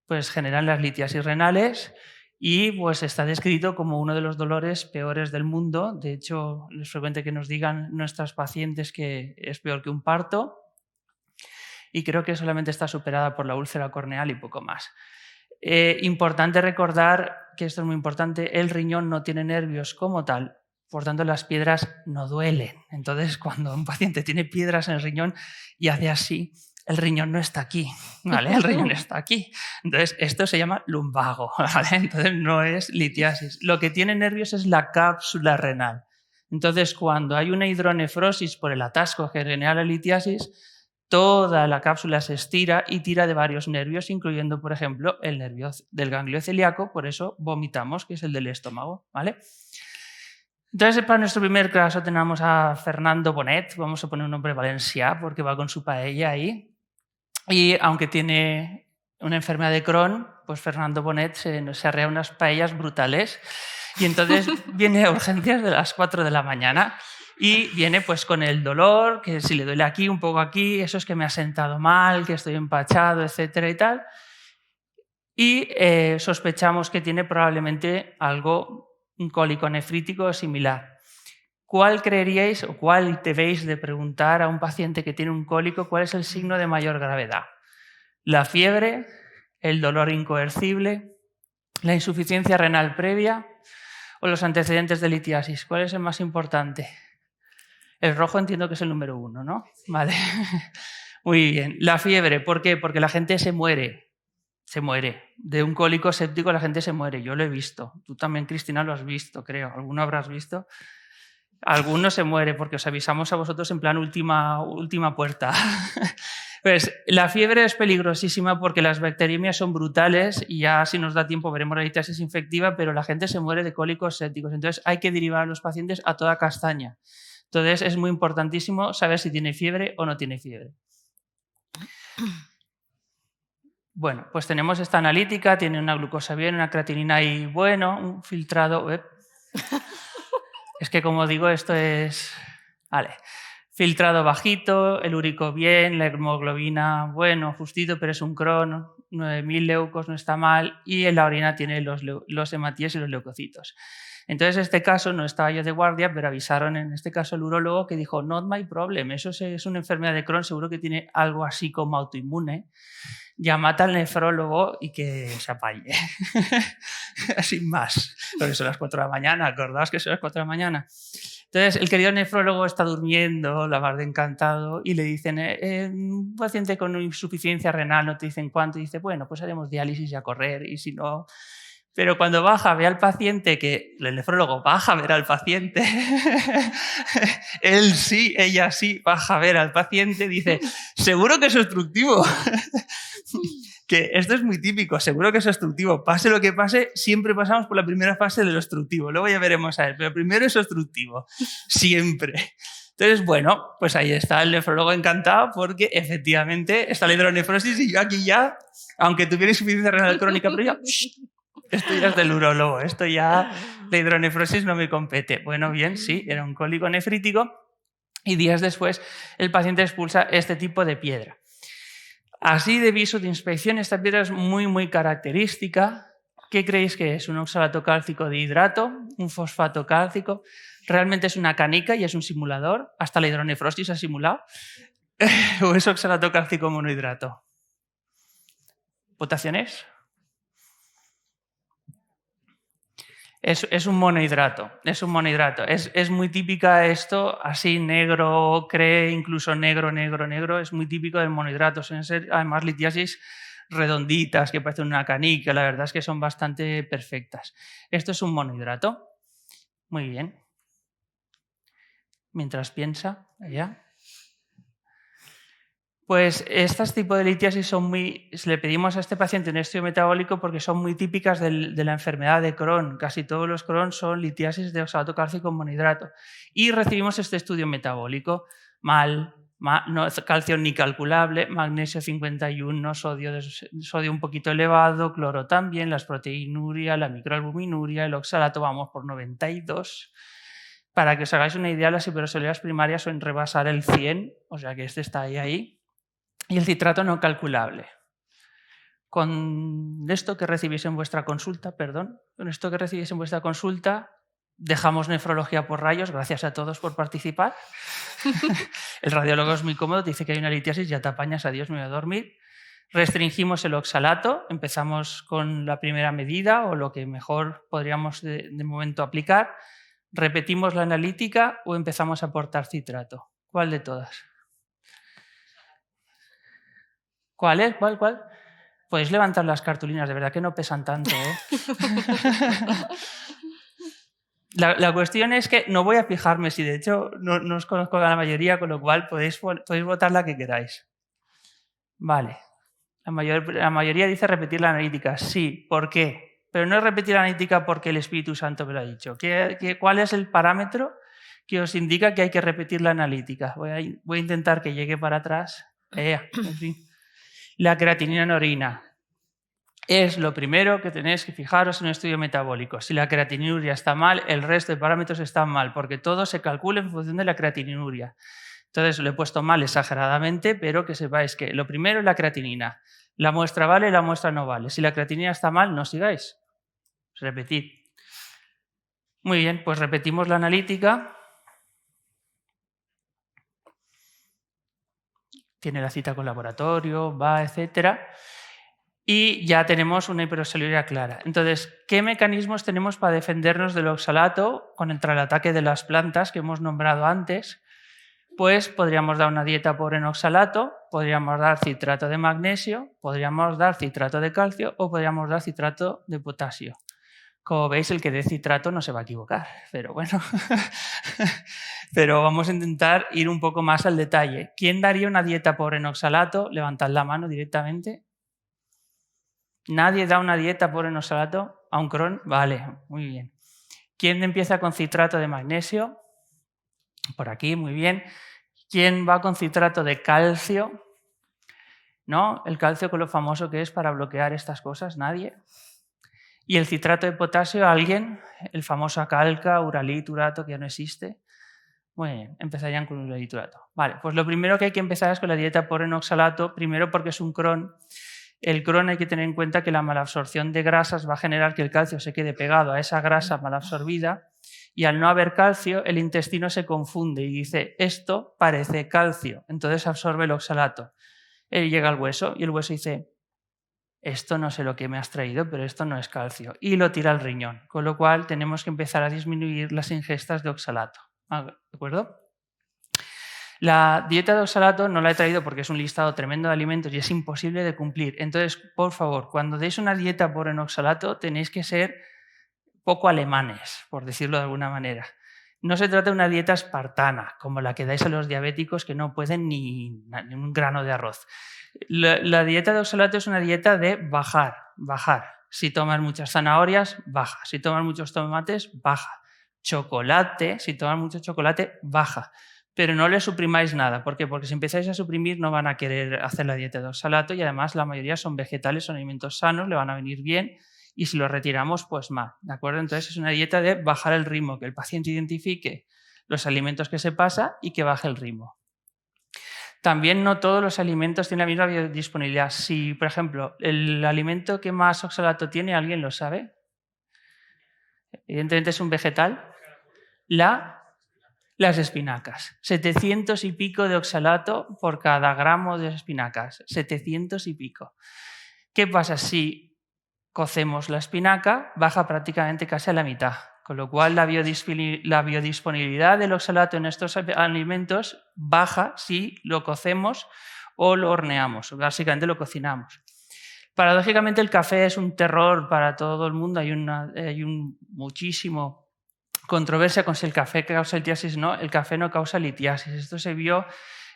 pues generan las litiasis renales y pues está descrito como uno de los dolores peores del mundo. De hecho, es frecuente que nos digan nuestras pacientes que es peor que un parto y creo que solamente está superada por la úlcera corneal y poco más. Importante recordar, que esto es muy importante, el riñón no tiene nervios como tal, por tanto las piedras no duelen. Entonces, cuando un paciente tiene piedras en el riñón y hace así, el riñón no está aquí, ¿vale? El riñón está aquí. Entonces, esto se llama lumbago, ¿vale? Entonces, no es litiasis. Lo que tiene nervios es la cápsula renal. Entonces, cuando hay una hidronefrosis por el atasco que genera la litiasis, toda la cápsula se estira y tira de varios nervios, incluyendo, por ejemplo, el nervio del ganglio celíaco, por eso vomitamos, que es el del estómago, ¿vale? Entonces, para nuestro primer caso tenemos a Fernando Bonet, vamos a poner un nombre valencià porque va con su paella ahí, y aunque tiene una enfermedad de Crohn, pues Fernando Bonet se arrea unas paellas brutales y entonces viene a urgencias de las 4 de la mañana. Y viene pues con el dolor, que si le duele aquí, un poco aquí, eso es que me ha sentado mal, que estoy empachado, etcétera y tal. Y sospechamos que tiene probablemente un cólico nefrítico similar. ¿Cuál creeríais o cuál debéis de preguntar a un paciente que tiene un cólico cuál es el signo de mayor gravedad? ¿La fiebre, el dolor incoercible, la insuficiencia renal previa o los antecedentes de litiasis? ¿Cuál es el más importante? El rojo entiendo que es el número 1, ¿no? Vale. Muy bien. La fiebre, ¿por qué? Porque la gente se muere. Se muere. De un cólico séptico la gente se muere. Yo lo he visto. Tú también, Cristina, lo has visto, creo. ¿Alguno habrás visto? Alguno se muere porque os avisamos a vosotros en plan última puerta. Pues la fiebre es peligrosísima porque las bacteriemias son brutales y ya si nos da tiempo veremos la litiasis infectiva, pero la gente se muere de cólicos sépticos. Entonces hay que derivar a los pacientes a toda castaña. Entonces es muy importantísimo saber si tiene fiebre o no tiene fiebre. Bueno, pues tenemos esta analítica, tiene una glucosa bien, una creatinina ahí bueno, un filtrado... Es que como digo, esto es... Vale. Filtrado bajito, el úrico bien, la hemoglobina bueno, justito, pero es un Crohn, 9.000 leucos, no está mal, y en la orina tiene los hematíes y los leucocitos. Entonces, en este caso, no estaba yo de guardia, pero avisaron en este caso el urólogo que dijo, not my problem, eso es una enfermedad de Crohn, seguro que tiene algo así como autoinmune. Llamad al nefrólogo y que se apañe. Sin más. Porque son las 4 de la mañana, acordaos que son las 4 de la mañana. Entonces, el querido nefrólogo está durmiendo, la verdad encantado, y le dicen, un paciente con insuficiencia renal, no te dicen cuánto, y dice, bueno, pues haremos diálisis y a correr, y si no... Pero cuando baja, ve al paciente, que el nefrólogo baja a ver al paciente, él sí, ella sí, baja a ver al paciente, dice, seguro que es obstructivo. Que esto es muy típico, seguro que es obstructivo. Pase lo que pase, siempre pasamos por la primera fase del obstructivo. Luego ya veremos a ver, pero primero es obstructivo, siempre. Entonces, bueno, pues ahí está el nefrólogo encantado porque efectivamente está la hidronefrosis y yo aquí ya, aunque tuviera insuficiencia renal crónica, pero ya... Esto ya es del urólogo, esto ya, la hidronefrosis no me compete. Bueno, bien, sí, era un cólico nefrítico y días después el paciente expulsa este tipo de piedra. Así de viso de inspección, esta piedra es muy, muy característica. ¿Qué creéis que es? ¿Un oxalato cálcico de hidrato? ¿Un fosfato cálcico? ¿Realmente es una canica y es un simulador? ¿Hasta la hidronefrosis ha simulado? ¿O es oxalato cálcico monohidrato? ¿Votaciones? Es un monohidrato, es un monohidrato. Es muy típica esto, así negro, ocre, incluso negro, es muy típico del monohidrato. Suelen ser además litiasis redonditas que parecen una canica, la verdad es que son bastante perfectas. Esto es un monohidrato. Muy bien. Mientras piensa, allá. Pues estas tipos de litiasis le pedimos a este paciente un estudio metabólico porque son muy típicas de la enfermedad de Crohn. Casi todos los Crohn son litiasis de oxalato cálcico en monohidrato. Y recibimos este estudio metabólico. No, calcio ni calculable, magnesio 51, sodio un poquito elevado, cloro también, las proteinuria, la microalbuminuria, el oxalato vamos por 92. Para que os hagáis una idea, las hiperosolias primarias suelen rebasar el 100, o sea que este está ahí. Y el citrato no calculable. Con esto que recibís en vuestra consulta, dejamos nefrología por rayos. Gracias a todos por participar. El radiólogo es muy cómodo, te dice que hay una litiasis, ya te apañas, adiós, me voy a dormir. Restringimos el oxalato, empezamos con la primera medida o lo que mejor podríamos de momento aplicar. ¿Repetimos la analítica o empezamos a aportar citrato? ¿Cuál de todas? ¿Cuál es? ¿Cuál? Podéis levantar las cartulinas, de verdad que no pesan tanto, ¿eh? La cuestión es que no voy a fijarme, si de hecho no os conozco a la mayoría, con lo cual podéis votar la que queráis. Vale. La mayoría dice repetir la analítica. Sí, ¿por qué? Pero no es repetir la analítica porque el Espíritu Santo me lo ha dicho. ¿Cuál es el parámetro que os indica que hay que repetir la analítica? Voy a intentar que llegue para atrás. En fin. La creatinina en orina. Es lo primero que tenéis que fijaros en un estudio metabólico. Si la creatininuria está mal, el resto de parámetros están mal, porque todo se calcula en función de la creatininuria. Entonces lo he puesto mal exageradamente, pero que sepáis que lo primero es la creatinina. La muestra vale, la muestra no vale. Si la creatinina está mal, no sigáis. Repetid. Muy bien, pues repetimos la analítica. Tiene la cita con laboratorio, va, etcétera. Y ya tenemos una hiperosmolaridad clara. Entonces, ¿qué mecanismos tenemos para defendernos del oxalato contra el ataque de las plantas que hemos nombrado antes? Pues podríamos dar una dieta pobre en oxalato, podríamos dar citrato de magnesio, podríamos dar citrato de calcio o podríamos dar citrato de potasio. Como veis, el que dé citrato no se va a equivocar, pero bueno. Pero vamos a intentar ir un poco más al detalle. ¿Quién daría una dieta pobre en oxalato? Levantad la mano directamente. ¿Nadie da una dieta pobre en oxalato? ¿A un Crohn? Vale, muy bien. ¿Quién empieza con citrato de magnesio? Por aquí, muy bien. ¿Quién va con citrato de calcio? ¿No? El calcio con lo famoso que es para bloquear estas cosas, nadie. ¿Y el citrato de potasio, alguien? El famoso acalca, uraliturato, que ya no existe. Muy bien, empezarían con uraliturato. Vale, pues lo primero que hay que empezar es con la dieta pobre en oxalato, primero porque es un Crohn. El Crohn hay que tener en cuenta que la malabsorción de grasas va a generar que el calcio se quede pegado a esa grasa malabsorbida y al no haber calcio el intestino se confunde y dice esto parece calcio, entonces absorbe el oxalato. Él llega al hueso y el hueso dice esto no sé lo que me has traído, pero esto no es calcio y lo tira al riñón, con lo cual tenemos que empezar a disminuir las ingestas de oxalato. ¿De acuerdo? La dieta de oxalato no la he traído porque es un listado tremendo de alimentos y es imposible de cumplir. Entonces, por favor, cuando deis una dieta pobre en oxalato, tenéis que ser poco alemanes, por decirlo de alguna manera. No se trata de una dieta espartana, como la que dais a los diabéticos que no pueden ni un grano de arroz. La dieta de oxalato es una dieta de bajar. Si tomas muchas zanahorias, baja. Si tomas muchos tomates, baja. Chocolate, si tomas mucho chocolate, baja. Pero no le suprimáis nada. ¿Por qué? Porque si empezáis a suprimir no van a querer hacer la dieta de oxalato y además la mayoría son vegetales, son alimentos sanos, le van a venir bien y si los retiramos, pues mal. ¿De acuerdo? Entonces es una dieta de bajar el ritmo, que el paciente identifique los alimentos que se pasa y que baje el ritmo. También no todos los alimentos tienen la misma biodisponibilidad. Si, por ejemplo, el alimento que más oxalato tiene, ¿alguien lo sabe? Evidentemente es un vegetal. Las espinacas. 700 y pico de oxalato por cada gramo de espinacas. 700 y pico. ¿Qué pasa? Si cocemos la espinaca, baja prácticamente casi a la mitad. Con lo cual la biodisponibilidad del oxalato en estos alimentos baja si lo cocemos o lo horneamos. Básicamente lo cocinamos. Paradójicamente el café es un terror para todo el mundo, hay muchísimo controversia con si el café causa litiasis o no. El café no causa litiasis. Esto se vio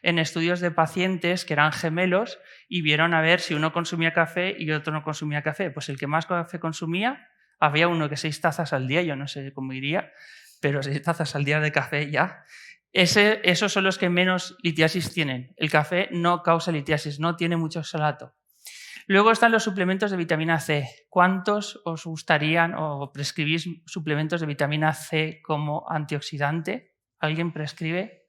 en estudios de pacientes que eran gemelos y vieron a ver si uno consumía café y otro no consumía café. Pues el que más café consumía, había uno que 6 tazas al día, yo no sé cómo iría, pero 6 tazas al día de café ya. Esos son los que menos litiasis tienen. El café no causa litiasis, no tiene mucho oxalato. Luego están los suplementos de vitamina C. ¿Cuántos os gustarían o prescribís suplementos de vitamina C como antioxidante? ¿Alguien prescribe?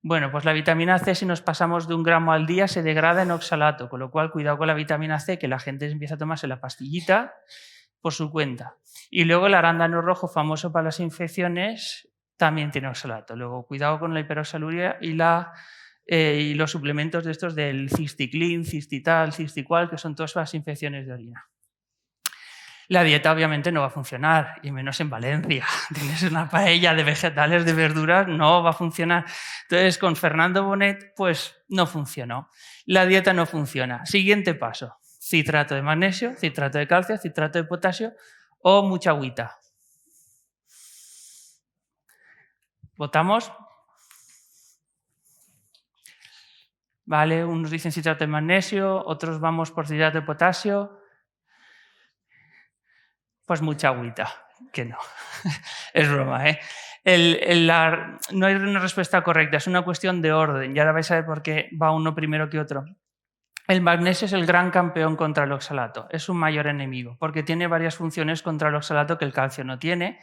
Bueno, pues la vitamina C, si nos pasamos de 1 gramo al día, se degrada en oxalato, con lo cual cuidado con la vitamina C, que la gente empieza a tomarse la pastillita por su cuenta. Y luego el arándano rojo, famoso para las infecciones, también tiene oxalato. Luego cuidado con la hiperoxaluria y los suplementos de estos del Cisticlin, Cistital, Cistiqual, que son todas las infecciones de orina. La dieta obviamente no va a funcionar, y menos en Valencia. Tienes una paella de vegetales, de verduras, no va a funcionar. Entonces, con Fernando Bonet, pues no funcionó. La dieta no funciona. Siguiente paso: citrato de magnesio, citrato de calcio, citrato de potasio o mucha agüita. ¿Votamos? Vale, unos dicen citrato de magnesio, otros vamos por citrato de potasio. Pues mucha agüita, que no. Es broma, ¿eh? No hay una respuesta correcta, es una cuestión de orden. Y ahora vais a ver por qué va uno primero que otro. El magnesio es el gran campeón contra el oxalato, es un mayor enemigo, porque tiene varias funciones contra el oxalato que el calcio no tiene.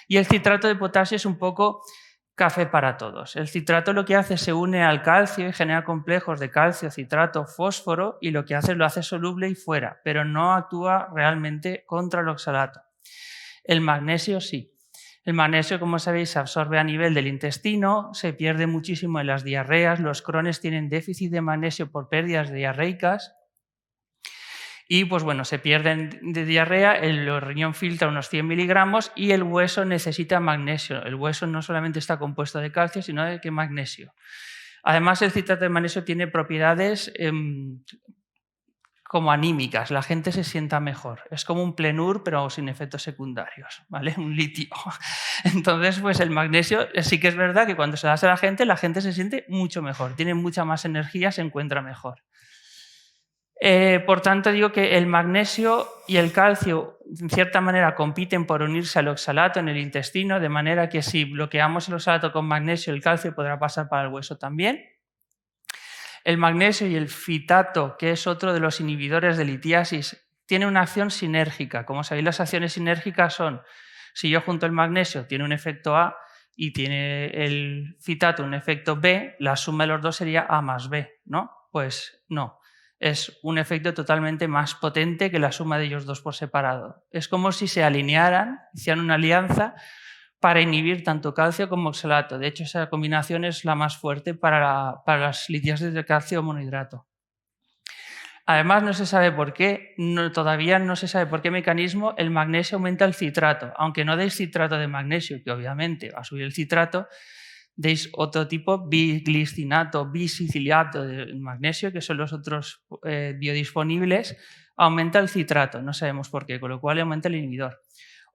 Y el citrato de potasio es un poco café para todos. El citrato lo que hace es se une al calcio y genera complejos de calcio, citrato, fósforo, y lo que hace lo hace soluble y fuera, pero no actúa realmente contra el oxalato. El magnesio sí. El magnesio, como sabéis, se absorbe a nivel del intestino, se pierde muchísimo en las diarreas, los Crohnes tienen déficit de magnesio por pérdidas diarreicas y pues bueno, se pierden de diarrea, el riñón filtra unos 100 miligramos y el hueso necesita magnesio. El hueso no solamente está compuesto de calcio, sino de magnesio. Además, el citrato de magnesio tiene propiedades como anímicas, la gente se sienta mejor. Es como un Plenur, pero sin efectos secundarios, ¿vale? Un litio. Entonces, pues el magnesio sí que es verdad que cuando se da a la gente se siente mucho mejor, tiene mucha más energía, se encuentra mejor. Por tanto, digo que el magnesio y el calcio, en cierta manera, compiten por unirse al oxalato en el intestino, de manera que si bloqueamos el oxalato con magnesio, el calcio podrá pasar para el hueso también. El magnesio y el fitato, que es otro de los inhibidores de litiasis, tiene una acción sinérgica. Como sabéis, las acciones sinérgicas son, si yo junto el magnesio tiene un efecto A y tiene el fitato un efecto B, la suma de los dos sería A más B, ¿no? Pues no. Es un efecto totalmente más potente que la suma de ellos dos por separado. Es como si se alinearan, hicieran una alianza para inhibir tanto calcio como oxalato. De hecho, esa combinación es la más fuerte para las litiasis de calcio monohidrato. Además, no se sabe por qué, todavía no se sabe por qué mecanismo el magnesio aumenta el citrato. Aunque no deis citrato de magnesio, que obviamente va a subir el citrato, deis otro tipo, biglicinato, bisiciliato de magnesio, que son los otros biodisponibles, aumenta el citrato, no sabemos por qué, con lo cual aumenta el inhibidor.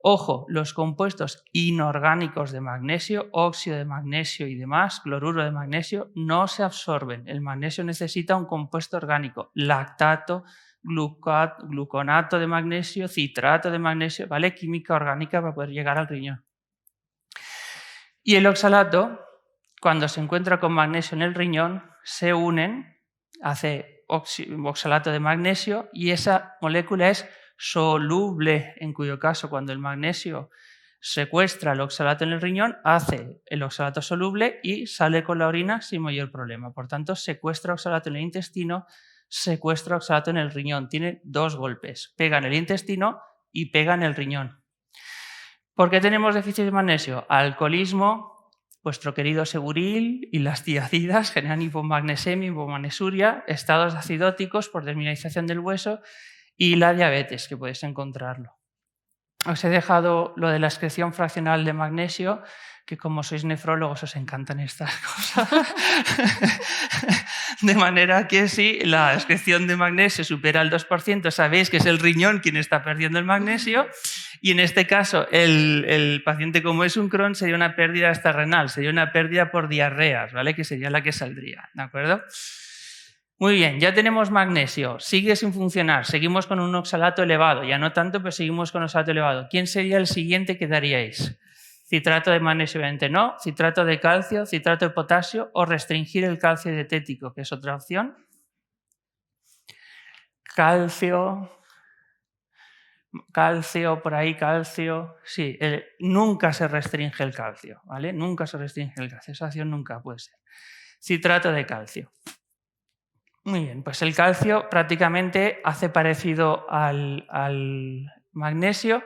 Ojo, los compuestos inorgánicos de magnesio, óxido de magnesio y demás, cloruro de magnesio, no se absorben. El magnesio necesita un compuesto orgánico, lactato, gluconato de magnesio, citrato de magnesio, ¿vale? Química orgánica para poder llegar al riñón. Y el oxalato, cuando se encuentra con magnesio en el riñón, se unen, hace oxalato de magnesio y esa molécula es soluble, en cuyo caso cuando el magnesio secuestra el oxalato en el riñón, hace el oxalato soluble y sale con la orina sin mayor problema. Por tanto, secuestra oxalato en el intestino, secuestra oxalato en el riñón. Tiene dos golpes, pega en el intestino y pega en el riñón. ¿Por qué tenemos déficit de magnesio? Alcoholismo, vuestro querido Seguril y las tiacidas generan hipomagnesemia, hipomagnesuria, estados acidóticos por desmineralización del hueso y la diabetes, que podéis encontrarlo. Os he dejado lo de la excreción fraccional de magnesio, que como sois nefrólogos os encantan estas cosas. De manera que si la excreción de magnesio supera el 2%, sabéis que es el riñón quien está perdiendo el magnesio, y en este caso el paciente, como es un Crohn, sería una pérdida extrarrenal, sería una pérdida por diarreas, ¿vale? Que sería la que saldría, ¿de acuerdo? Muy bien, ya tenemos magnesio, sigue sin funcionar, seguimos con un oxalato elevado, ya no tanto, pero seguimos con oxalato elevado. ¿Quién sería el siguiente que daríais? Citrato de magnesio, obviamente no, citrato de calcio, citrato de potasio o restringir el calcio dietético, que es otra opción. Calcio, por ahí, calcio. Sí, nunca se restringe el calcio, ¿vale? Nunca se restringe el calcio, esa opción nunca puede ser. Citrato de calcio. Muy bien, pues el calcio prácticamente hace parecido al magnesio.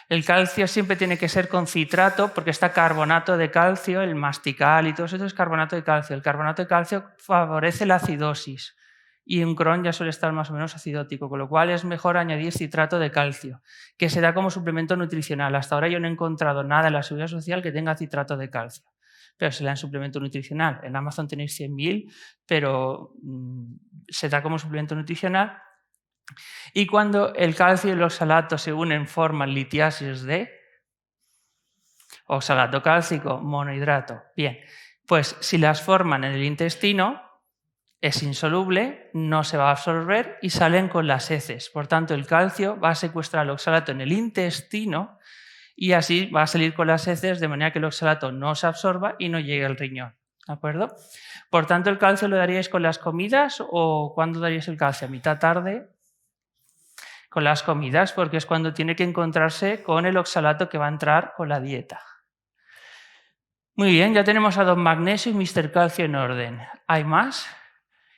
El calcio siempre tiene que ser con citrato porque está carbonato de calcio, el mastical y todo eso es carbonato de calcio. El carbonato de calcio favorece la acidosis y un Crohn ya suele estar más o menos acidótico, con lo cual es mejor añadir citrato de calcio, que se da como suplemento nutricional. Hasta ahora yo no he encontrado nada en la seguridad social que tenga citrato de calcio, pero se da en suplemento nutricional. En Amazon tenéis 100.000, pero se da como suplemento nutricional. Y cuando el calcio y el oxalato se unen, forman litiasis de oxalato cálcico, monohidrato. Bien, pues si las forman en el intestino, es insoluble, no se va a absorber y salen con las heces. Por tanto, el calcio va a secuestrar el oxalato en el intestino y así va a salir con las heces de manera que el oxalato no se absorba y no llegue al riñón. ¿De acuerdo? Por tanto, ¿el calcio lo daríais con las comidas o cuándo daríais el calcio? ¿A mitad tarde? Con las comidas, porque es cuando tiene que encontrarse con el oxalato que va a entrar con la dieta. Muy bien, ya tenemos a Don Magnesio y Mr. Calcio en orden. ¿Hay más?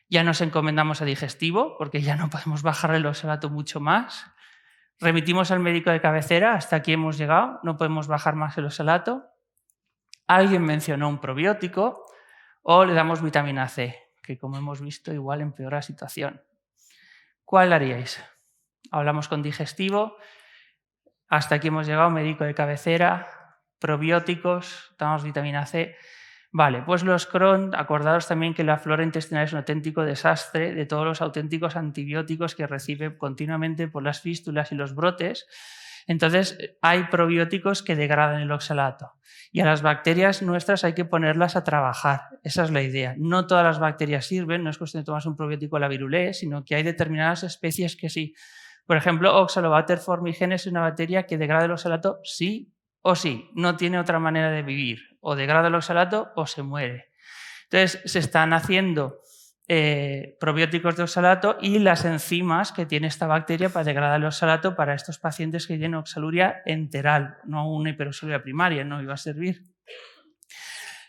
Ya nos encomendamos a digestivo, porque ya no podemos bajar el oxalato mucho más. Remitimos al médico de cabecera, hasta aquí hemos llegado, no podemos bajar más el oxalato. Alguien mencionó un probiótico o le damos vitamina C, que como hemos visto igual empeora la situación. ¿Cuál haríais? Hablamos con digestivo, hasta aquí hemos llegado, médico de cabecera, probióticos, damos vitamina C. Vale, pues los Crohn, acordaos también que la flora intestinal es un auténtico desastre de todos los auténticos antibióticos que recibe continuamente por las fístulas y los brotes. Entonces hay probióticos que degradan el oxalato y a las bacterias nuestras hay que ponerlas a trabajar. Esa es la idea. No todas las bacterias sirven, no es cuestión de tomarse un probiótico a la Virulé, sino que hay determinadas especies que sí. Por ejemplo, Oxalobacter formigenes es una bacteria que degrada el oxalato sí o sí, no tiene otra manera de vivir. O degrada el oxalato o se muere. Entonces se están haciendo probióticos de oxalato y las enzimas que tiene esta bacteria para degradar el oxalato para estos pacientes que tienen oxaluria enteral, no una hiperoxaluria primaria, no iba a servir.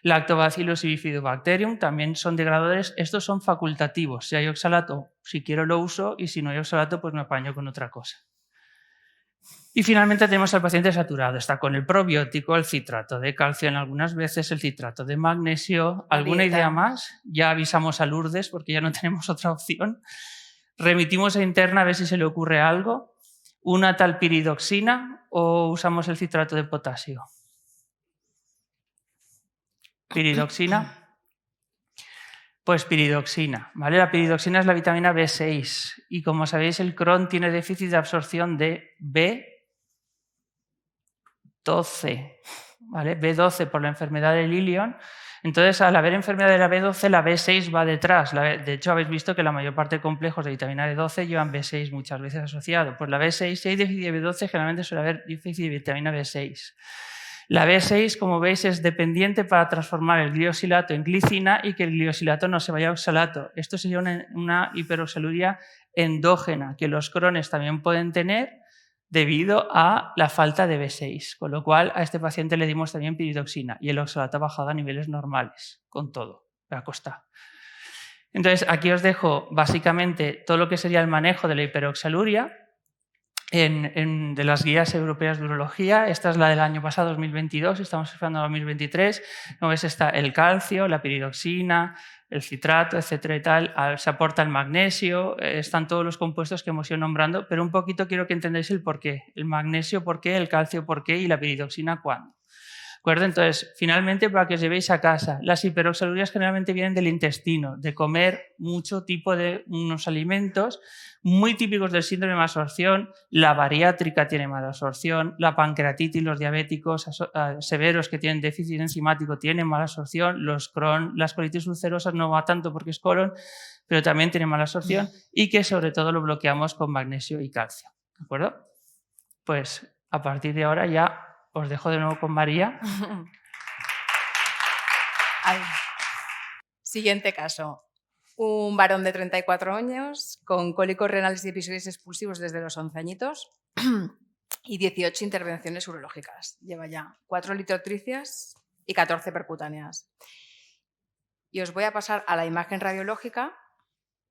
Lactobacillus y Bifidobacterium también son degradadores. Estos son facultativos. Si hay oxalato, si quiero lo uso, y si no hay oxalato, pues me apaño con otra cosa. Y finalmente tenemos al paciente saturado. Está con el probiótico, el citrato de calcio en algunas veces, el citrato de magnesio. ¿Alguna idea más? Ya avisamos a Lourdes porque ya no tenemos otra opción. Remitimos a interna a ver si se le ocurre algo. ¿Una talpiridoxina o usamos el citrato de potasio? ¿Piridoxina? Pues piridoxina, ¿vale? La piridoxina es la vitamina B6 y como sabéis el Crohn tiene déficit de absorción de B12, ¿vale? B12 por la enfermedad de Lilion. Entonces, al haber enfermedad de la B12, la B6 va detrás. De hecho, habéis visto que la mayor parte de complejos de vitamina B12 llevan B6 muchas veces asociado. Pues la B6, si hay déficit de B12, generalmente suele haber déficit de vitamina B6. La B6, como veis, es dependiente para transformar el gliosilato en glicina y que el gliosilato no se vaya a oxalato. Esto sería una hiperoxaluria endógena que los Crohn también pueden tener debido a la falta de B6, con lo cual a este paciente le dimos también piridoxina y el oxalato ha bajado a niveles normales, con todo, a costa. Entonces, aquí os dejo básicamente todo lo que sería el manejo de la hiperoxaluria de las guías europeas de urología. Esta es la del año pasado, 2022, estamos esperando 2023. Como ves, está el calcio, la piridoxina, el citrato, etcétera y tal. Se aporta el magnesio, están todos los compuestos que hemos ido nombrando, pero un poquito quiero que entendáis el porqué. El magnesio, por qué, el calcio, por qué y la piridoxina, cuándo. acuerdo? Entonces, finalmente, para que os llevéis a casa, las hiperoxalurías generalmente vienen del intestino, de comer mucho tipo de unos alimentos muy típicos del síndrome de malabsorción. La bariátrica tiene mala absorción, la pancreatitis, los diabéticos severos que tienen déficit enzimático tienen mala absorción, los Crohn, las colitis ulcerosas no va tanto porque es colon, pero también tienen mala absorción y que sobre todo lo bloqueamos con magnesio y calcio, ¿de acuerdo? Pues a partir de ahora ya os dejo de nuevo con María. Siguiente caso. Un varón de 34 años con cólicos renales y episodios expulsivos desde los 11 añitos y 18 intervenciones urológicas. Lleva ya 4 litotricias y 14 percutáneas. Y os voy a pasar a la imagen radiológica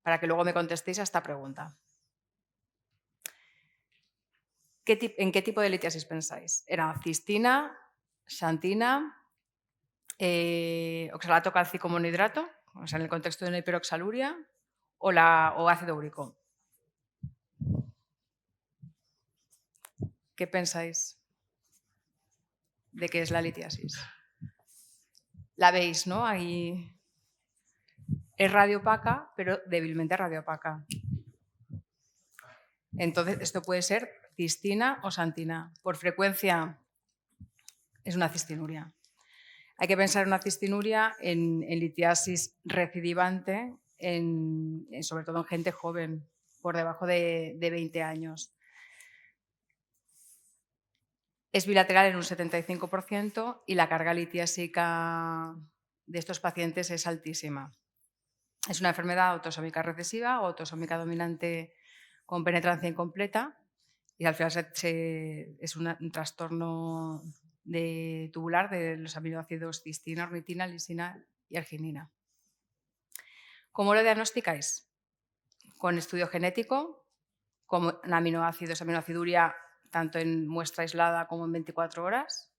para que luego me contestéis a esta pregunta. ¿En qué tipo de litiasis pensáis? ¿Era cistina, xantina, oxalato cálcico monohidrato, o sea, en el contexto de una hiperoxaluria, o ácido úrico? ¿Qué pensáis de qué es la litiasis? La veis, ¿no? Ahí es radiopaca, pero débilmente radiopaca. Entonces, esto puede ser cistina o xantina. Por frecuencia es una cistinuria. Hay que pensar en una cistinuria en litiasis recidivante, sobre todo en gente joven, por debajo de 20 años. Es bilateral en un 75% y la carga litiásica de estos pacientes es altísima. Es una enfermedad autosómica recesiva o autosómica dominante con penetrancia incompleta y al final es un trastorno tubular de los aminoácidos cistina, ornitina, lisina y arginina. ¿Cómo lo diagnosticáis? Con estudio genético, con aminoaciduria tanto en muestra aislada como en 24 horas,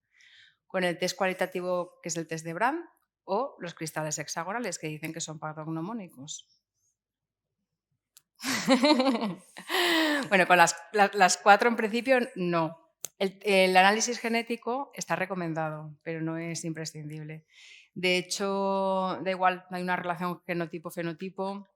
con el test cualitativo que es el test de Brand o los cristales hexagonales que dicen que son patognomónicos. Bueno, con las 4 en principio no. El análisis genético está recomendado, pero no es imprescindible. De hecho, da igual, no hay una relación genotipo-fenotipo.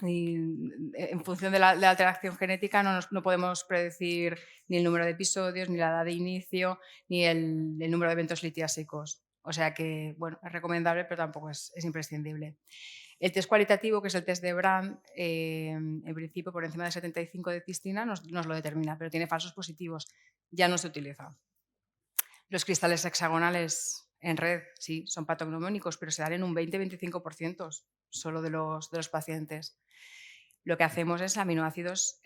En función de la alteración genética no podemos predecir ni el número de episodios, ni la edad de inicio, ni el número de eventos litiásicos. O sea que, bueno, es recomendable, pero tampoco es imprescindible. El test cualitativo, que es el test de Brand, en principio por encima de 75 de cistina nos lo determina, pero tiene falsos positivos, ya no se utiliza. Los cristales hexagonales en red, sí, son patognomónicos, pero se dan en un 20-25% solo de los pacientes. Lo que hacemos es aminoácidos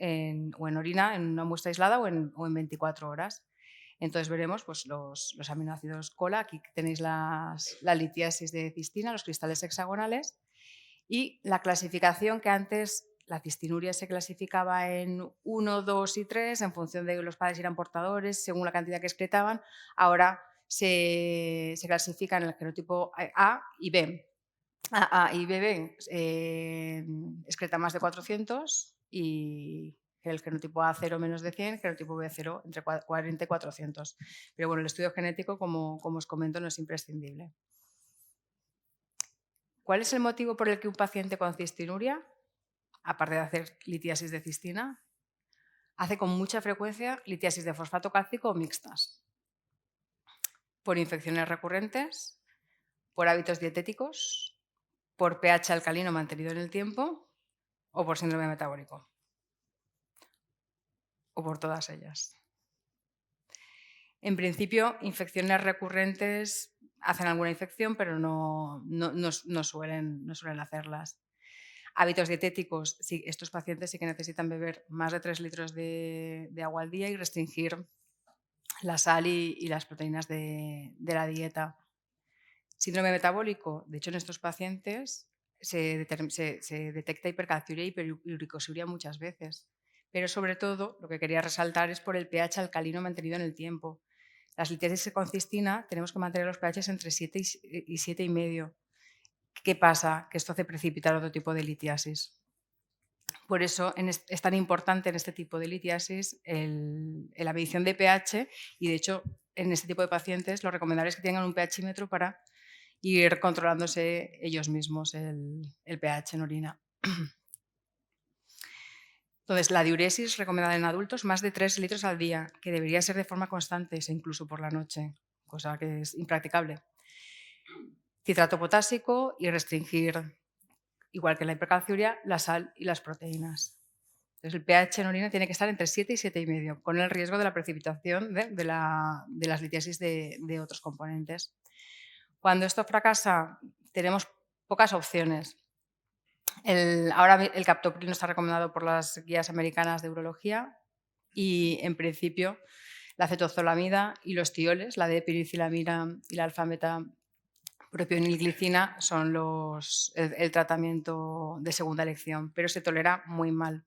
o en orina, en una muestra aislada o en 24 horas. Entonces veremos pues, los aminoácidos cola, aquí tenéis la litiasis de cistina, los cristales hexagonales, y la clasificación que antes la cistinuria se clasificaba en 1, 2 y 3 en función de que los padres eran portadores, según la cantidad que excretaban, ahora se clasifica en el genotipo A y B. A y BB excreta más de 400 y el genotipo A 0 menos de 100, genotipo B 0 entre 40 y 400. Pero bueno, el estudio genético, como os comento, no es imprescindible. ¿Cuál es el motivo por el que un paciente con cistinuria, aparte de hacer litiasis de cistina, hace con mucha frecuencia litiasis de fosfato cálcico o mixtas? Por infecciones recurrentes, por hábitos dietéticos, por pH alcalino mantenido en el tiempo o por síndrome metabólico. O por todas ellas. En principio, infecciones recurrentes hacen alguna infección, pero no suelen hacerlas. Hábitos dietéticos, sí, estos pacientes sí que necesitan beber más de 3 litros de agua al día y restringir la sal y las proteínas de la dieta. Síndrome metabólico, de hecho en estos pacientes se detecta hipercalciuria y hiperuricosiuria muchas veces, pero sobre todo lo que quería resaltar es por el pH alcalino mantenido en el tiempo. Las litiasis con cistina tenemos que mantener los pHs entre 7 y 7,5. ¿Qué pasa? Que esto hace precipitar otro tipo de litiasis. Por eso es tan importante en este tipo de litiasis la medición de pH y de hecho en este tipo de pacientes lo recomendable es que tengan un pHímetro para ir controlándose ellos mismos el pH en orina. Entonces, la diuresis recomendada en adultos, más de 3 litros al día, que debería ser de forma constante, incluso por la noche, cosa que es impracticable. Citrato potásico y restringir, igual que la hipercalciuria, la sal y las proteínas. Entonces, el pH en orina tiene que estar entre 7 y 7,5, con el riesgo de la precipitación de las litiasis de otros componentes. Cuando esto fracasa, tenemos pocas opciones. Ahora el captopril no está recomendado por las guías americanas de urología y, en principio, la acetozolamida y los tioles, la de piricilamina y la alfa-meta-propionilglicina, son el tratamiento de segunda elección, pero se tolera muy mal.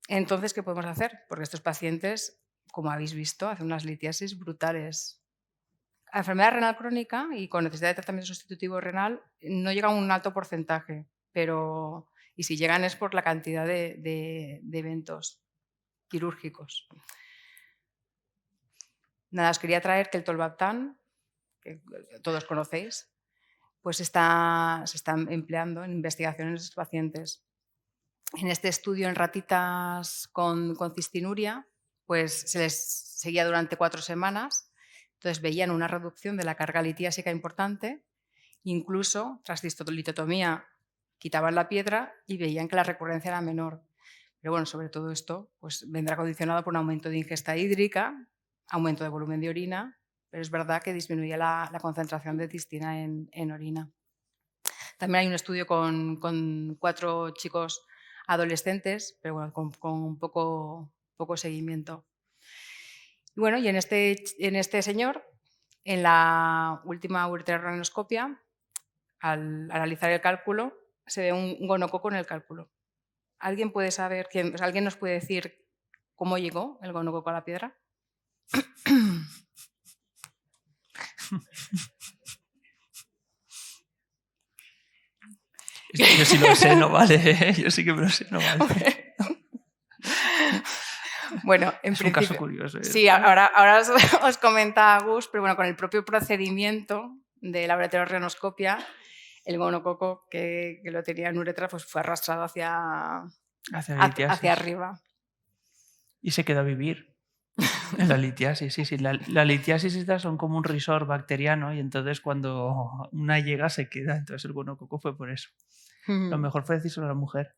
Entonces, ¿qué podemos hacer? Porque estos pacientes, como habéis visto, hacen unas litiasis brutales. La enfermedad renal crónica y con necesidad de tratamiento sustitutivo renal no llega a un alto porcentaje, y si llegan es por la cantidad de eventos quirúrgicos. Nada, os quería traer que el tolvaptan, que todos conocéis, pues se está empleando en investigaciones en estos pacientes. En este estudio en ratitas con cistinuria, pues se les seguía durante 4 semanas. Entonces veían una reducción de la carga litiásica importante, incluso tras cistolitotomía quitaban la piedra y veían que la recurrencia era menor. Pero bueno, sobre todo esto pues vendrá condicionado por un aumento de ingesta hídrica, aumento de volumen de orina, pero es verdad que disminuía la concentración de cistina en orina. También hay un estudio con 4 chicos adolescentes, pero bueno, con poco seguimiento. Y bueno, y en este señor, en la última ureterorrenoscopia, al analizar el cálculo, se ve un gonococo en el cálculo. ¿Alguien puede saber, alguien nos puede decir cómo llegó el gonococo a la piedra? Yo sí lo sé, no vale. Yo sí que me lo sé, no vale. Bueno, en es principio, un caso curioso. Sí, ahora os comenta Agus, pero bueno, con el propio procedimiento de la ureterorrenoscopia, el gonococo que lo tenía en uretra pues fue arrastrado hacia arriba. Y se quedó a vivir. En la litiasis, sí. La litiasis estas son como un risor bacteriano y entonces cuando una llega se queda. Entonces el gonococo fue por eso. Lo mejor fue decírselo a la mujer.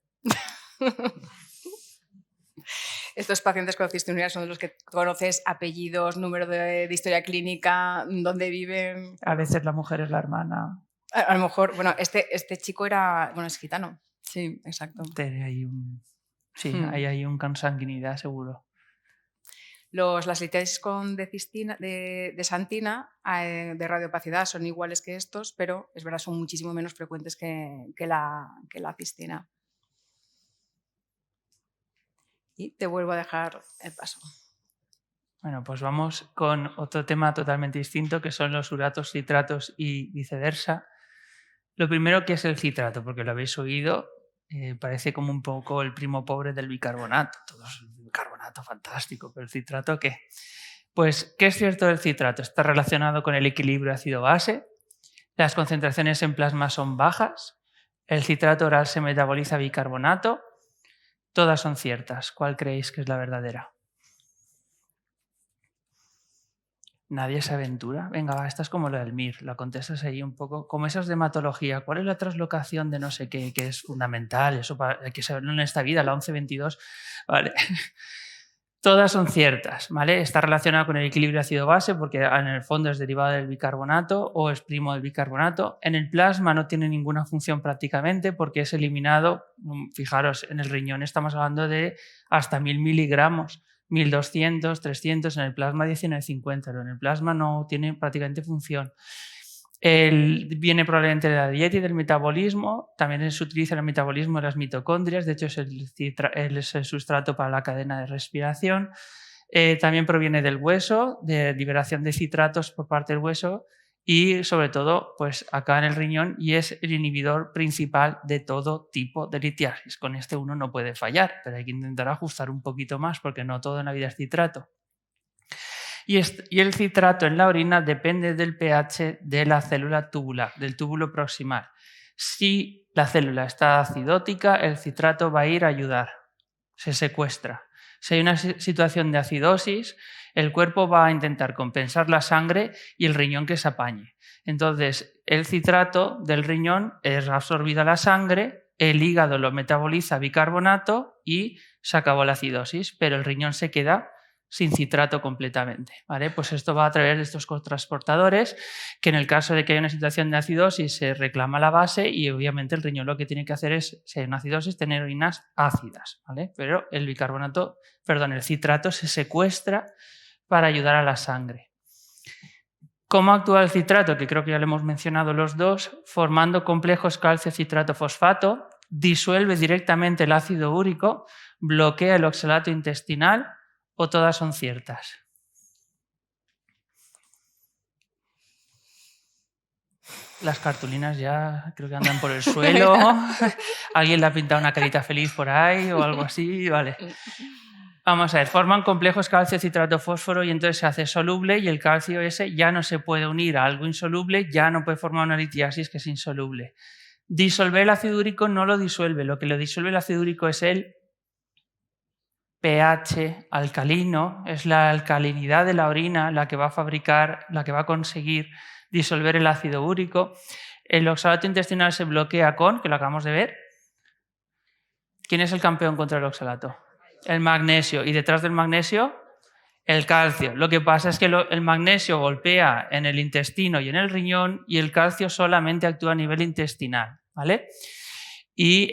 Estos pacientes con cistinuria son de los que conoces apellidos, número de historia clínica, dónde viven. A veces la mujer es la hermana. A lo mejor, bueno, este chico es gitano. Sí, exacto. Hay un consanguinidad seguro. Las litiasis de santina, de radiopacidad, son iguales que estos, pero es verdad, son muchísimo menos frecuentes que la cistina. Y te vuelvo a dejar el paso. Bueno, pues vamos con otro tema totalmente distinto, que son los uratos, citratos y viceversa. Lo primero, ¿qué es el citrato? Porque lo habéis oído, parece como un poco el primo pobre del bicarbonato. Todo es bicarbonato fantástico, pero ¿el citrato qué? Pues, ¿qué es cierto del citrato? Está relacionado con el equilibrio ácido-base, las concentraciones en plasma son bajas, el citrato oral se metaboliza a bicarbonato. Todas son ciertas. ¿Cuál creéis que es la verdadera? ¿Nadie se aventura? Venga, va, esta es como lo del MIR. La contestas ahí un poco. Como esas de hematología. ¿Cuál es la translocación de no sé qué? Que es fundamental. Eso hay que saberlo en esta vida, la 1122. Vale. Todas son ciertas, ¿vale? Está relacionado con el equilibrio ácido-base porque en el fondo es derivado del bicarbonato o es primo del bicarbonato. En el plasma no tiene ninguna función prácticamente porque es eliminado. Fijaros, en el riñón estamos hablando de hasta 1000 miligramos, 1200, 300, en el plasma 19,50, pero en el plasma no tiene prácticamente función. Viene probablemente de la dieta y del metabolismo, también se utiliza en el metabolismo de las mitocondrias, de hecho es el sustrato para la cadena de respiración. También proviene del hueso, de liberación de citratos por parte del hueso y sobre todo pues acá en el riñón, y es el inhibidor principal de todo tipo de litiasis. Con este uno no puede fallar, pero hay que intentar ajustar un poquito más porque no todo en la vida es citrato. Y el citrato en la orina depende del pH de la célula tubular, del túbulo proximal. Si la célula está acidótica, el citrato va a ir a ayudar, se secuestra. Si hay una situación de acidosis, el cuerpo va a intentar compensar la sangre y el riñón que se apañe. Entonces, el citrato del riñón es absorbido a la sangre, el hígado lo metaboliza a bicarbonato y se acabó la acidosis, pero el riñón se queda sin citrato completamente, ¿vale? Pues esto va a través de estos cotransportadores, que en el caso de que haya una situación de acidosis se reclama la base y obviamente el riñón lo que tiene que hacer es, si hay una acidosis, tener orinas ácidas, ¿vale? Pero el citrato se secuestra para ayudar a la sangre. ¿Cómo actúa el citrato? Que creo que ya lo hemos mencionado los dos, formando complejos calcio-citrato-fosfato, disuelve directamente el ácido úrico, bloquea el oxalato intestinal, o todas son ciertas. Las cartulinas ya creo que andan por el suelo. ¿Alguien le ha pintado una carita feliz por ahí o algo así? Vale. Vamos a ver, forman complejos calcio-citrato-fósforo y entonces se hace soluble y el calcio ese ya no se puede unir a algo insoluble, ya no puede formar una litiasis que es insoluble. Disolver el ácido úrico no lo disuelve, lo que lo disuelve el ácido úrico es el pH alcalino, es la alcalinidad de la orina la que va a conseguir disolver el ácido úrico. El oxalato intestinal se bloquea con, que lo acabamos de ver. ¿Quién es el campeón contra el oxalato? El magnesio. Y detrás del magnesio, el calcio. Lo que pasa es que el magnesio golpea en el intestino y en el riñón y el calcio solamente actúa a nivel intestinal, ¿vale? Y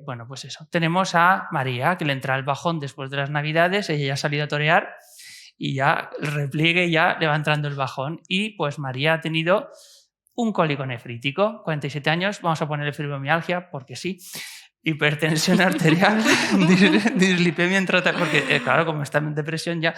bueno, pues eso. Tenemos a María, que le entra el bajón después de las Navidades, ella ya ha salido a torear y ya el repliegue ya le va entrando el bajón. Y pues María ha tenido un cólico nefrítico, 47 años, vamos a ponerle fibromialgia porque sí, hipertensión arterial, dislipemia en tratamiento, porque claro, como está en depresión ya,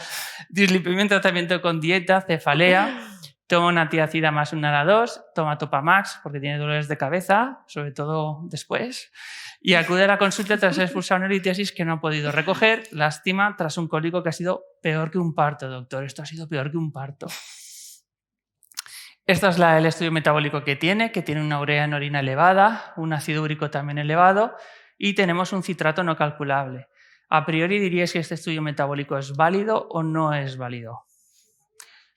dislipemia en tratamiento con dieta, cefalea, toma una tiacida más una a 2, toma Topamax porque tiene dolores de cabeza, sobre todo después, y acude a la consulta tras expulsar una litiasis que no ha podido recoger, lástima, tras un cólico que ha sido peor que un parto, doctor, esto ha sido peor que un parto. Este es el estudio metabólico que tiene una urea en orina elevada, un ácido úrico también elevado y tenemos un citrato no calculable. A priori diríais que este estudio metabólico es válido o no es válido.